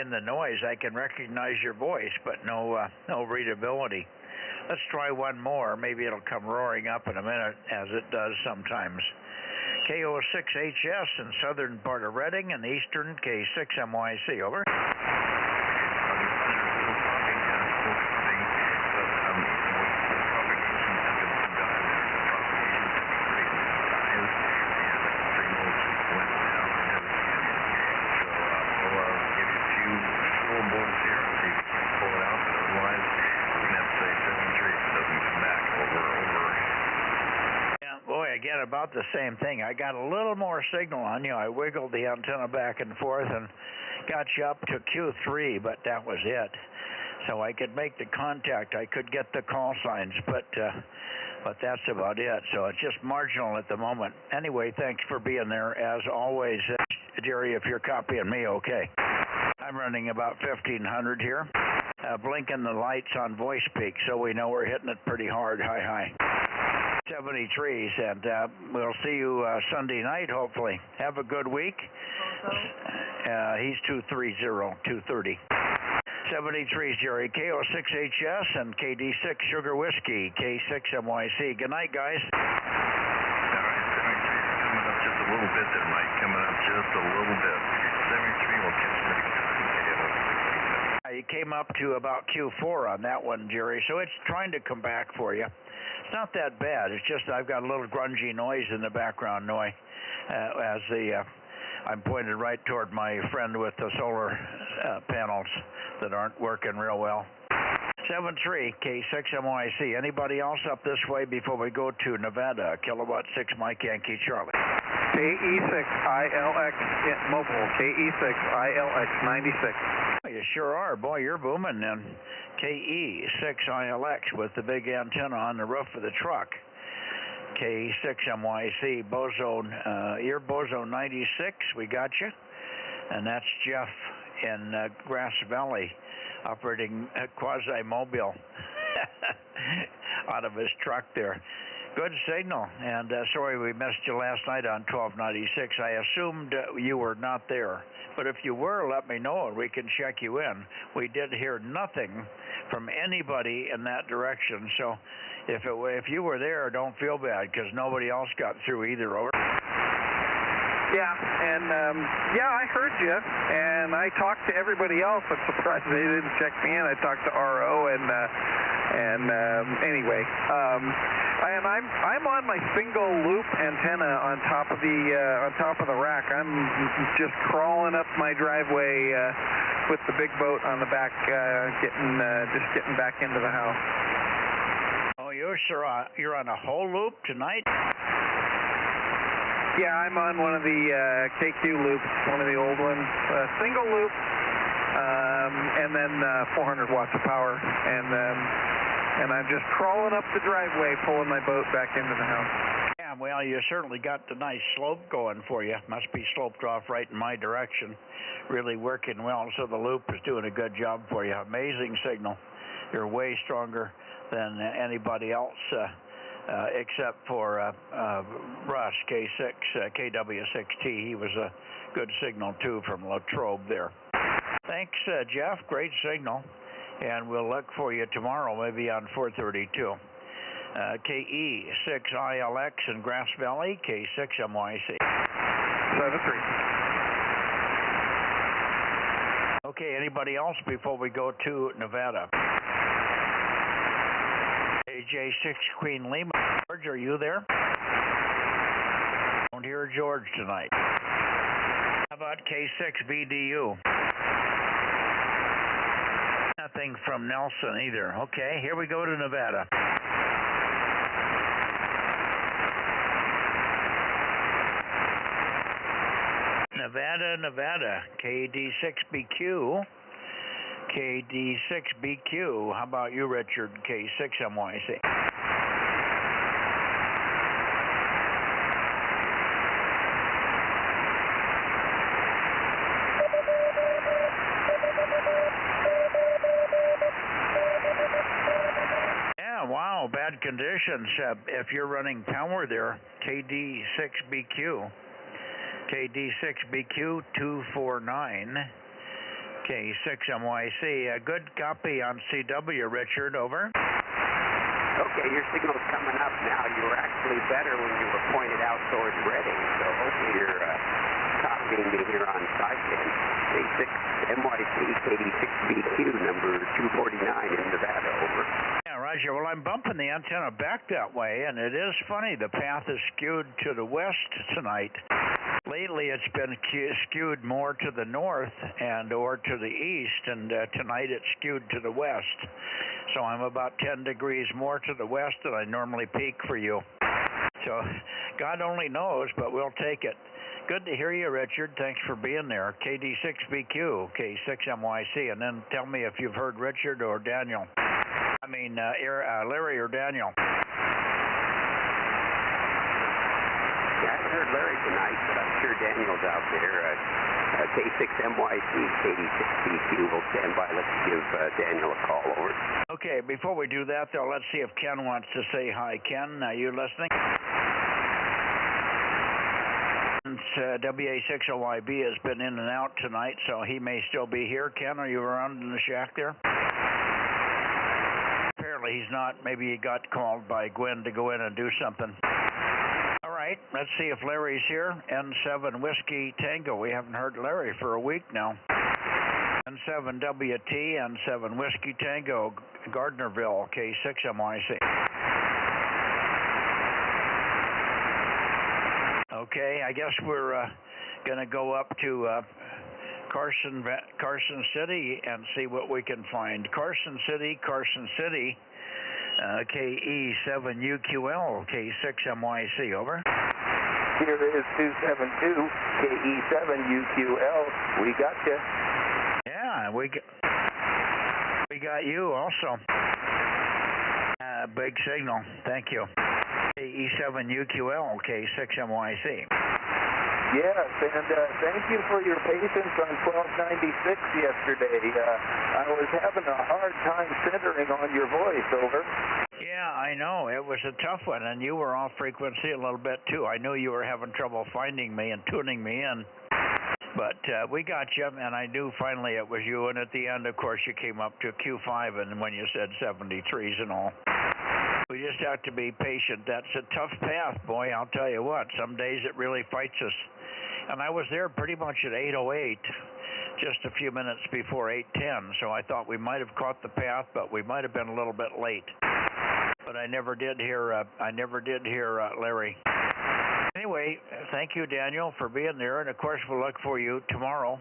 in the noise. I can recognize your voice, but no readability. Let's try one more. Maybe it'll come roaring up in a minute, as it does sometimes. KO6HS in southern part of Redding and eastern K6MYC. Over. Again, about the same thing. I got a little more signal on you. I wiggled the antenna back and forth and got you up to Q3, but that was it. So I could make the contact. I could get the call signs, but that's about it. So it's just marginal at the moment. Anyway, thanks for being there. As always, Jerry, if you're copying me, okay. I'm running about 1,500 here. Blinking the lights on voice peak, so we know we're hitting it pretty hard. Hi. 73s, and we'll see you Sunday night, hopefully. Have a good week. He's 230. 73s, Jerry. KO6HS and KD6 Sugar Whiskey, K6MYC. Good night, guys. All right, bit there, Mike. Coming up just a little bit. 73 will catch pretty good. You came up to about Q4 on that one, Jerry, so it's trying to come back for you. It's not that bad. It's just I've got a little grungy noise in the background noise as I'm pointed right toward my friend with the solar panels that aren't working real well. 73 K6MYC. Anybody else up this way before we go to Nevada? Kilowatt 6 Mike Yankee Charlie. KE6ILX mobile. KE6ILX 96. You sure are. Boy, you're booming then. KE6ILX with the big antenna on the roof of the truck. K6MYC Bozo. You're Bozo 96. We got you. And that's Jeff in Grass Valley, operating a quasi-mobile out of his truck there. Good signal, and sorry we missed you last night on 1296. I assumed you were not there, but if you were, let me know and we can check you in. We did hear nothing from anybody in that direction, so if you were there, don't feel bad, because nobody else got through either. Over. Yeah, and I heard you, and I talked to everybody else. I'm surprised they didn't check me in. I talked to RO, anyway, and I'm on my single loop antenna on top of the rack. I'm just crawling up my driveway with the big boat on the back, getting back into the house. Oh, you're on a whole loop tonight? Yeah, I'm on one of the KQ loops, one of the old ones, single loop, and then 400 watts of power, and I'm just crawling up the driveway, pulling my boat back into the house. Yeah, well, you certainly got the nice slope going for you. Must be sloped off right in my direction. Really working well, so the loop is doing a good job for you. Amazing signal. You're way stronger than anybody else. Except for Russ, KW6T. He was a good signal, too, from Latrobe there. Thanks, Jeff. Great signal. And we'll look for you tomorrow, maybe on 432. KE6ILX in Grass Valley, K6MYC. 73. Okay, anybody else before we go to Nevada? AJ6 Queen Lima. George, are you there? Don't hear George tonight. How about K6BDU? Nothing from Nelson either. Okay, here we go to Nevada. Nevada, KD6BQ. KD6BQ. How about you, Richard? K6MYC. Yeah, wow, bad conditions. If you're running power there, KD6BQ. KD6BQ 249. K6MYC. A good copy on CW, Richard. Over. Okay, your signal's coming up now. You were actually better when you were pointed out towards Reading, so hopefully you're copying me here on Skypen. K6MYC, KD6BQ, number 249 in Nevada. Over. Yeah, Roger. Well, I'm bumping the antenna back that way, and it is funny. The path is skewed to the west tonight. Lately, it's been skewed more to the north or to the east, and tonight it's skewed to the west. So I'm about 10 degrees more to the west than I normally peak for you. So God only knows, but we'll take it. Good to hear you, Richard. Thanks for being there. KD6BQ, K6MYC, and then tell me if you've heard Richard or Daniel. I mean, Larry or Daniel. Yeah, I haven't heard Larry tonight, but I'm sure Daniel's out there. K6MYC, KD6BQ will stand by. Let's give Daniel a call. Over. Okay, before we do that, though, let's see if Ken wants to say hi. Ken, are you listening? WA60YB has been in and out tonight, so he may still be here. Ken, are you around in the shack there? Apparently he's not. Maybe he got called by Gwen to go in and do something. All right. right, let's see if Larry's here. N7 Whiskey Tango. We haven't heard Larry for a week now. N7WT, N7 Whiskey Tango, Gardnerville, K6MYC. Okay, I guess we're going to go up to Carson City and see what we can find. Carson City, KE7UQL, K6MYC, over. Here is 272, KE7UQL. We got you. Yeah, we got you also. Big signal. Thank you. KE7UQL, K6MYC. Yes, and thank you for your patience on 1296 yesterday. I was having a hard time centering on your voice, over. Yeah, I know. It was a tough one, and you were off frequency a little bit, too. I knew you were having trouble finding me and tuning me in. But we got you, and I knew finally it was you. And at the end, of course, you came up to Q5, and when you said 73s and all. We just have to be patient. That's a tough path, boy, I'll tell you what. Some days it really fights us. And I was there pretty much at 8:08, just a few minutes before 8:10, so I thought we might have caught the path, but we might have been a little bit late. But I never did hear Larry. Anyway, thank you, Daniel, for being there, and of course we'll look for you tomorrow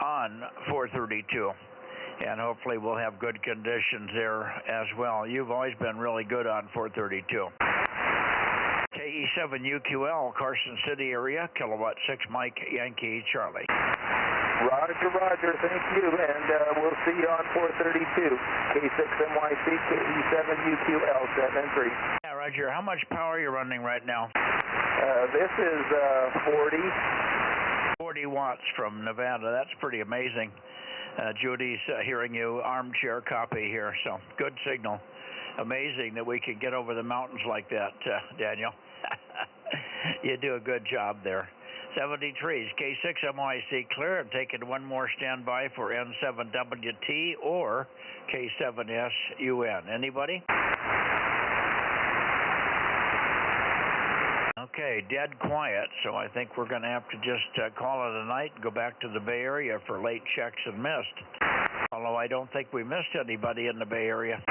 on 432. And hopefully we'll have good conditions there as well. You've always been really good on 432. KE7UQL, Carson City area, kilowatt 6 Mike Yankee Charlie. Roger, roger, thank you, and we'll see you on 432. K6MYC, KE7UQL, 7-3. Yeah, Roger, how much power are you running right now? This is 40 watts from Nevada. That's pretty amazing. Judy's hearing you, armchair copy here, so good signal. Amazing that we could get over the mountains like that, Daniel. You do a good job there. 73s, K6MYC clear. I'm taking one more standby for N7WT or K7SUN. Anybody? Okay, dead quiet, so I think we're going to have to just call it a night and go back to the Bay Area for late checks and missed. Although I don't think we missed anybody in the Bay Area.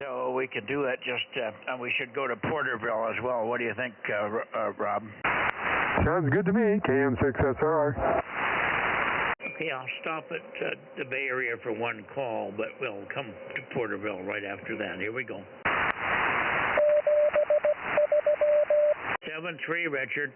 So we could do it just, and we should go to Porterville as well. What do you think, Rob? Sounds good to me, KM6SR. Okay, I'll stop at the Bay Area for one call, but we'll come to Porterville right after that. Here we go. 7-3, Richard.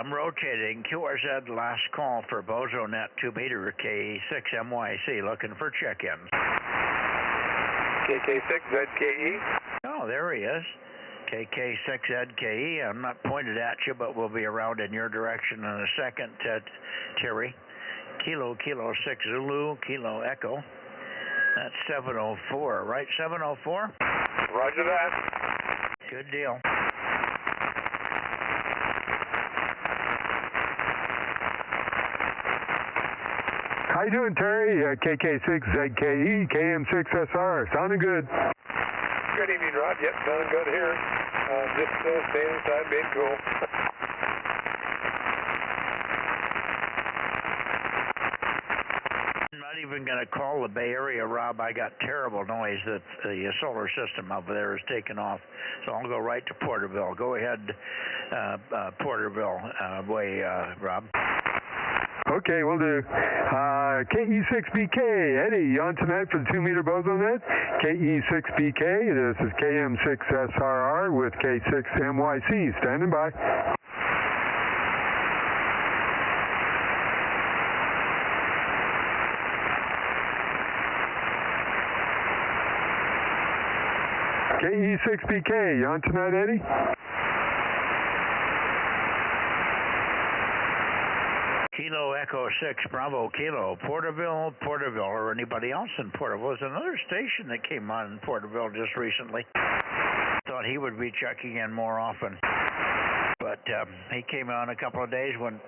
I'm rotating. QRZ last call for Bozo Net 2-meter K6MYC, looking for check-ins. KK6ZKE. Oh, there he is. KK6ZKE. I'm not pointed at you, but we'll be around in your direction in a second, Terry. Kilo 6 Zulu, Kilo Echo. That's 704, right? 704? Roger that. Good deal. How you doing, Terry? KK6ZKE, KM6SR. Sounding good. Good evening, Rod. Yep, sounding good here. Just staying inside, being cool. I'm not even going to call the Bay Area, Rob. I got terrible noise that the solar system over there is taking off. So I'll go right to Porterville. Go ahead, Porterville way, Rob. Okay, we'll do. KE6BK, Eddie, you on tonight for the 2-meter Bozo Net? KE6BK, this is KM6SRR with K6MYC, standing by. KE6BK, you on tonight, Eddie? Kilo Echo 6 Bravo Kilo, Porterville, or anybody else in Porterville. There's another station that came on in Porterville just recently. Thought he would be checking in more often, but he came on a couple of days when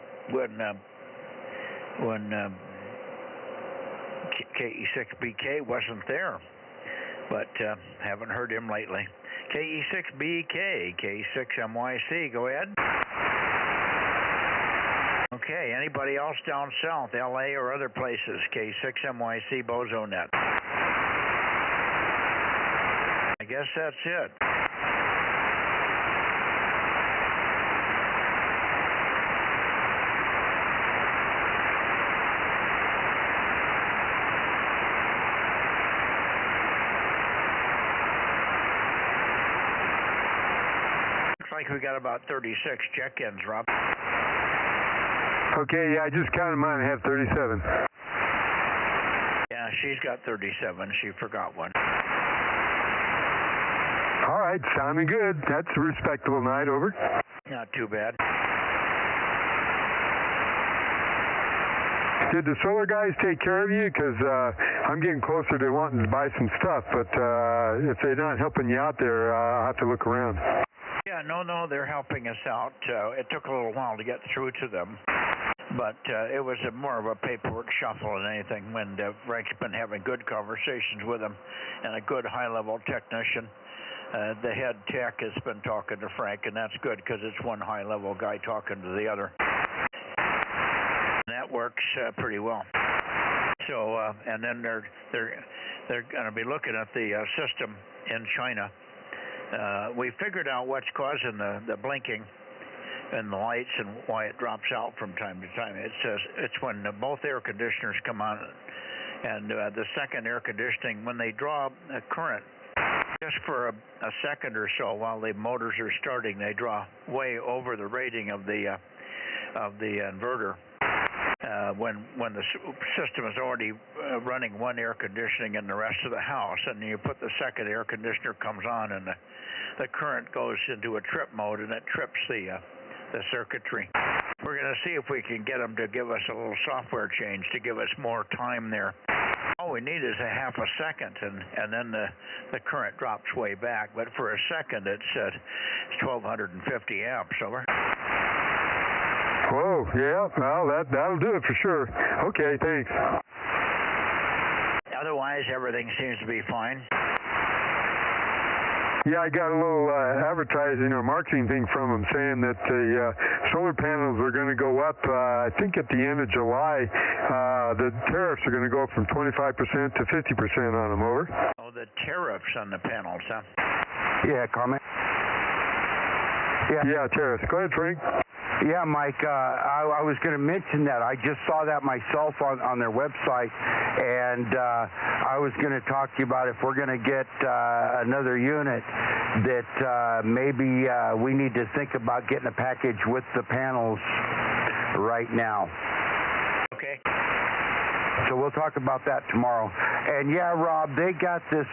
KE6BK wasn't there, but haven't heard him lately. KE6BK, KE6MYC, go ahead. Okay, anybody else down south, LA or other places? K6MYC Bozo Net. I guess that's it. Looks like we got about 36 check-ins, Rob. Okay, yeah, I just counted mine. I have 37. Yeah, she's got 37. She forgot one. All right, sounding good. That's a respectable night, over. Not too bad. Did the solar guys take care of you? Because I'm getting closer to wanting to buy some stuff, but if they're not helping you out there, I'll have to look around. Yeah, no, they're helping us out. It took a little while to get through to them, but it was more of a paperwork shuffle than anything. When Frank's been having good conversations with them and a good high-level technician. The head tech has been talking to Frank, and that's good because it's one high-level guy talking to the other. That works pretty well. So, and then they're going to be looking at the system in China. We figured out what's causing the blinking and the lights and why it drops out from time to time. It's when both air conditioners come on, and the second air conditioning, when they draw a current, just for a second or so while the motors are starting, they draw way over the rating of the inverter. When the system is already running one air conditioning in the rest of the house, and you put the second air conditioner comes on, and the current goes into a trip mode, and it trips the circuitry. We're going to see if we can get them to give us a little software change to give us more time there. All we need is a half a second, and then the current drops way back. But for a second, it's 1,250 amps. Over. Whoa, yeah, well, that'll do it for sure. Okay, thanks. Otherwise, everything seems to be fine. Yeah, I got a little advertising or marketing thing from them saying that the solar panels are going to go up, I think at the end of July. The tariffs are going to go from 25% to 50% on them, over. Oh, the tariffs on the panels, huh? Yeah, comment? Yeah, tariffs. Go ahead, Frank. Yeah, Mike, I was going to mention that. I just saw that myself on their website, and I was going to talk to you about if we're going to get another unit, that maybe we need to think about getting a package with the panels right now. Okay. So we'll talk about that tomorrow. And yeah, Rob, they got this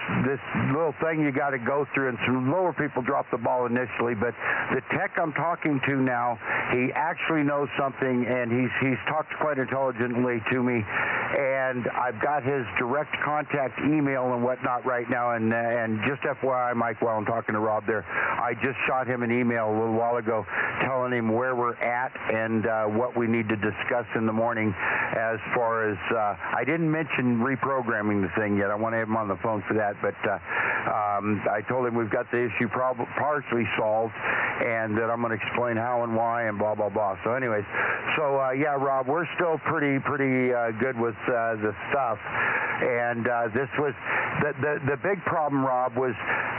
little thing you got to go through, and some lower people dropped the ball initially, but the tech I'm talking to now, he actually knows something, and he's talked quite intelligently to me, and I've got his direct contact email and whatnot right now, and just FYI, Mike, while I'm talking to Rob there, I just shot him an email a little while ago telling him where we're at and what we need to discuss in the morning as far as, I didn't mention reprogramming the thing yet. I want to have him on the phone for that, but I told him we've got the issue partially solved, and that I'm going to explain how and why and blah, blah, blah. So anyways, yeah, Rob, we're still pretty good with the stuff. And this was, the big problem, Rob, was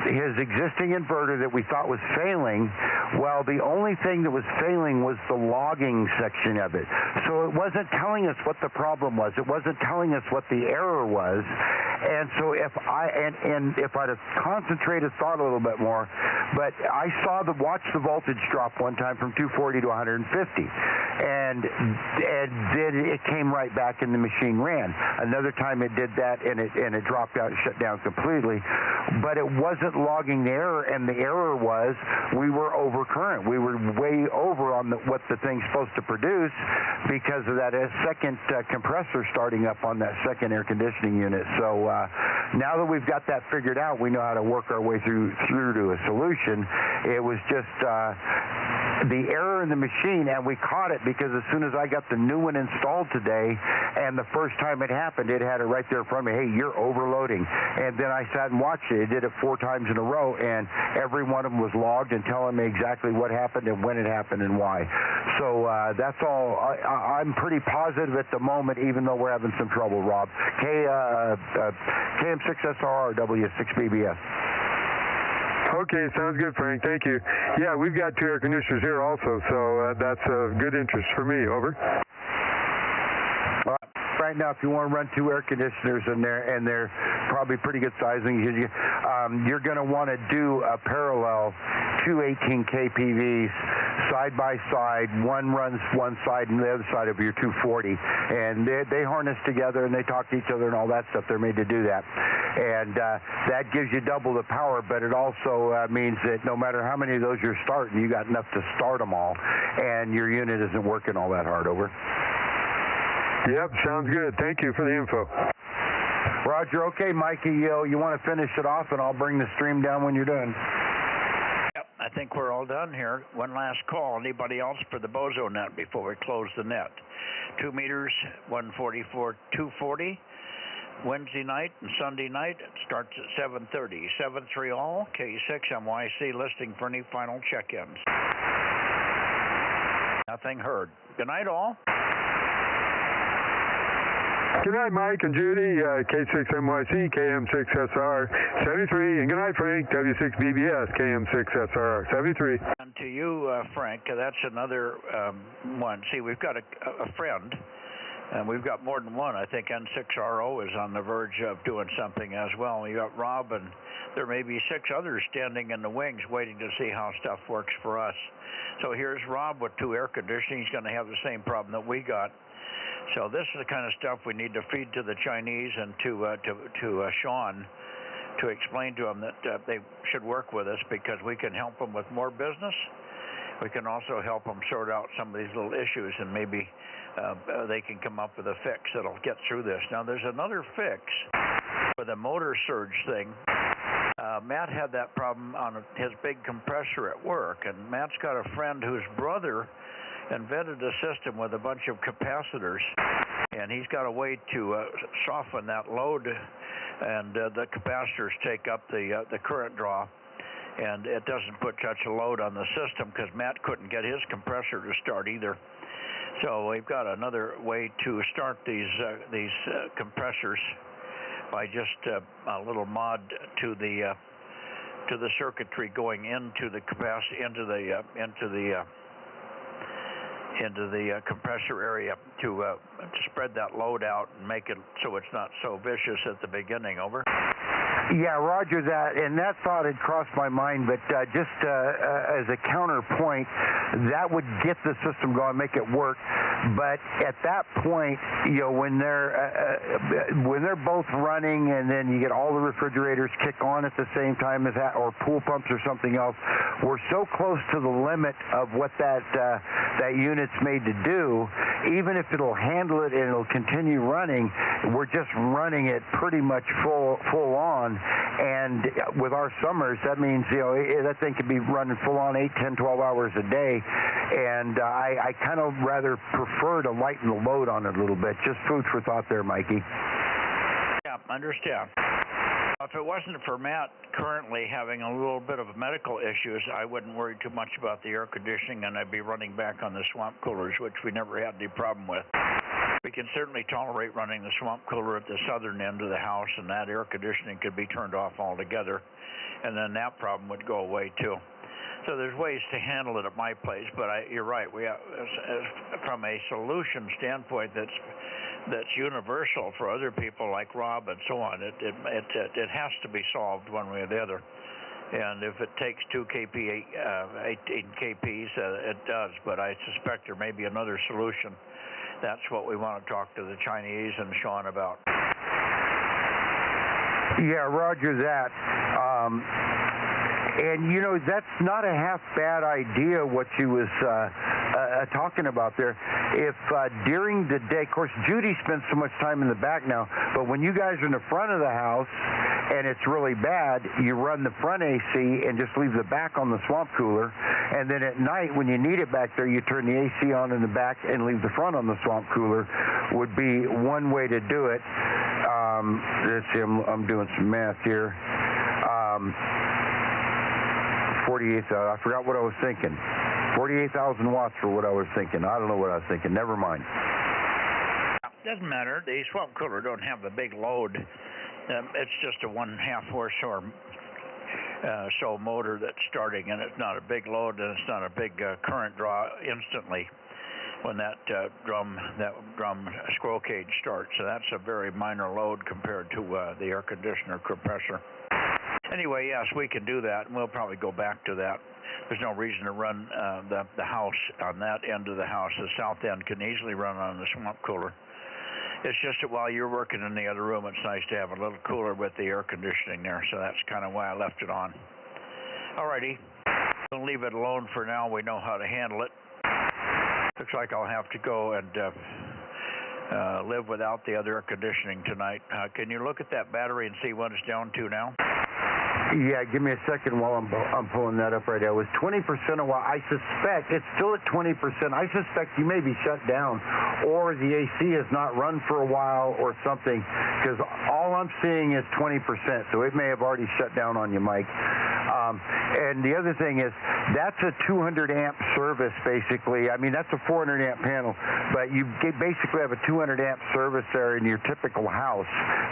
his existing inverter that we thought was failing. Well, the only thing that was failing was the logging section of it. So it wasn't telling us what the problem was. It wasn't telling us what the error was. And so if I'd have concentrated thought a little bit more, but I watched the voltage drop one time from 240 to 150, and then it came right back and the machine ran. Another time it did that and it dropped out, shut down completely. But it wasn't logging the error, and the error was we were over current. We were way over on what the thing's supposed to produce because of that second compressor starting up on that second air conditioning unit. So now that we've got that figured out, we know how to work our way through to a solution. It was just the error in the machine, and we caught it because as soon as I got the new one installed today, and the first time it happened, it had it right there in front of me. Hey, you're overloading. And then I sat and watched it. It did it 4 times in a row, and every one of them was logged and telling me exactly what happened and when it happened and why. So that's all. I'm pretty positive at the moment, even though we're having some trouble, Rob. KM6SRR W6BBS. Okay, sounds good, Frank. Thank you. Yeah, we've got 2 air conditioners here also, so that's of good interest for me. Over. Right now, if you want to run 2 air conditioners in there, and they're probably pretty good sizing, you're going to want to do a parallel 2 18 kPVs side by side. One runs one side and the other side of your 240, and they harness together and they talk to each other and all that stuff. They're made to do that, and that gives you double the power. But it also means that no matter how many of those you're starting, you got enough to start them all, and your unit isn't working all that hard. Over. Yep, sounds good. Thank you for the info. Roger. Okay, Mikey, you want to finish it off, and I'll bring the stream down when you're done. Yep, I think we're all done here. One last call. Anybody else for the Bozo Net before we close the net? 2 meters, 144, 240. Wednesday night and Sunday night. It starts at 7:30. 7-3 all. K6MYC listing for any final check-ins. Nothing heard. Good night, all. Good night, Mike and Judy, K6MYC, KM6SR 73, and good night, Frank, W6BBS, KM6SR 73. And to you, Frank, that's another one. See, we've got a friend, and we've got more than one. I think N6RO is on the verge of doing something as well. We got Rob, and there may be 6 others standing in the wings waiting to see how stuff works for us. So here's Rob with 2 air conditioning. He's going to have the same problem that we got. So this is the kind of stuff we need to feed to the Chinese and to Sean to explain to them that they should work with us because we can help them with more business. We can also help them sort out some of these little issues, and maybe they can come up with a fix that'll get through this. Now, there's another fix for the motor surge thing. Matt had that problem on his big compressor at work, and Matt's got a friend whose brother invented a system with a bunch of capacitors, and he's got a way to soften that load, and the capacitors take up the current draw, and it doesn't put such a load on the system because Matt couldn't get his compressor to start either. So we've got another way to start these compressors by just a little mod to the circuitry going into the into the compressor area to spread that load out and make it so it's not so vicious at the beginning. Over. Yeah, roger that. And that thought had crossed my mind, but just as a counterpoint, that would get the system going, make it work. But at that point, when they're both running, and then you get all the refrigerators kick on at the same time as that, or pool pumps or something else, we're so close to the limit of what that unit's made to do. Even if it'll handle it and it'll continue running, we're just running it pretty much full on. And with our summers, that means that thing could be running full on 8, 10, 12 hours a day. And I kind of rather prefer to lighten the load on it a little bit. Just food for thought there, Mikey. Yeah, understand. If it wasn't for Matt currently having a little bit of medical issues, I wouldn't worry too much about the air conditioning, and I'd be running back on the swamp coolers, which we never had any problem with. We can certainly tolerate running the swamp cooler at the southern end of the house, and that air conditioning could be turned off altogether, and then that problem would go away too. So there's ways to handle it at my place, but you're right. We have, from a solution standpoint that's universal for other people like Rob and so on, it has to be solved one way or the other. And if it takes 2 kP, 18 kPs, it does. But I suspect there may be another solution. That's what we want to talk to the Chinese and Sean about. Yeah, roger that. And, you know, that's not a half bad idea what you was talking about there. If during the day, of course, Judy spends so much time in the back now, but when you guys are in the front of the house and it's really bad, you run the front AC and just leave the back on the swamp cooler. And then at night, when you need it back there, you turn the AC on in the back and leave the front on the swamp cooler would be one way to do it. Let's see, I'm doing some math here. 48,000. I forgot what I was thinking. 48,000 watts for what I was thinking. I don't know what I was thinking. Never mind. Doesn't matter. The swamp cooler don't have a big load. It's just a 1.5 horsepower so motor that's starting, and it's not a big load, and it's not a big current draw instantly when that drum squirrel cage starts. So that's a very minor load compared to the air conditioner compressor. Anyway, yes, we can do that, and we'll probably go back to that. There's no reason to run the house on that end of the house. The south end can easily run on the swamp cooler. It's just that while you're working in the other room, it's nice to have a little cooler with the air conditioning there, so that's kind of why I left it on. Alrighty, we'll leave it alone for now. We know how to handle it. Looks like I'll have to go and live without the other air conditioning tonight. Can you look at that battery and see what it's down to now? Yeah, give me a second while I'm pulling that up right now. It was 20% a while. I suspect it's still at 20%. I suspect you may be shut down, or the AC has not run for a while or something, because all I'm seeing is 20%, so it may have already shut down on you, Mike. And the other thing is, that's a 200 amp service, basically. I mean, that's a 400 amp panel, but you basically have a 200 amp service there in your typical house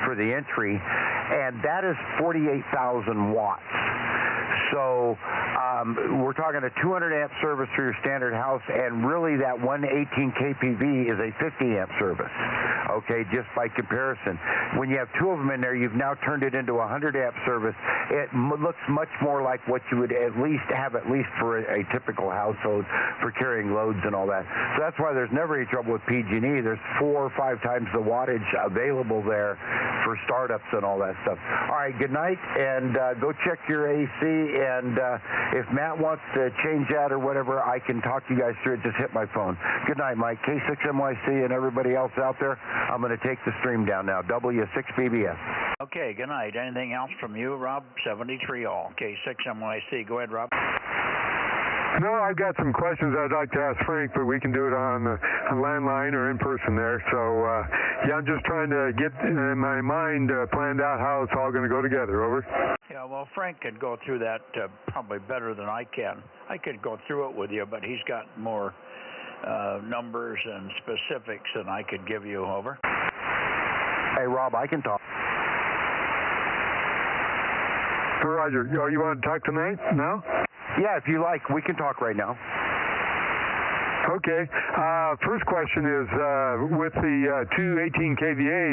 for the entry, and that is 48,000 watts. So we're talking a 200 amp service for your standard house, and really that 118 kPV is a 50 amp service, okay, just by comparison. When you have two of them in there, you've now turned it into a 100 amp service. It looks much more like what you would at least for a typical household for carrying loads and all that. So that's why there's never any trouble with PG&E. There's 4 or 5 times the wattage available there for startups and all that stuff. All right, good night, and go check your AC, and if Matt wants to change that or whatever, I can talk to you guys through it. Just hit my phone. Good night, Mike. K6MYC and everybody else out there. I'm going to take the stream down now. W6BBS. Okay, good night. Anything else from you, Rob? 73 all. K6MYC. Go ahead, Rob. No, I've got some questions I'd like to ask Frank, but we can do it on the landline or in person there. So, yeah, I'm just trying to get in my mind planned out how it's all going to go together. Over. Yeah, well, Frank could go through that probably better than I can. I could go through it with you, but he's got more numbers and specifics than I could give you. Over. Hey, Rob, I can talk. Roger, you want to talk tonight? No? Yeah, if you like, we can talk right now. Okay. First question is with the 218 kVA.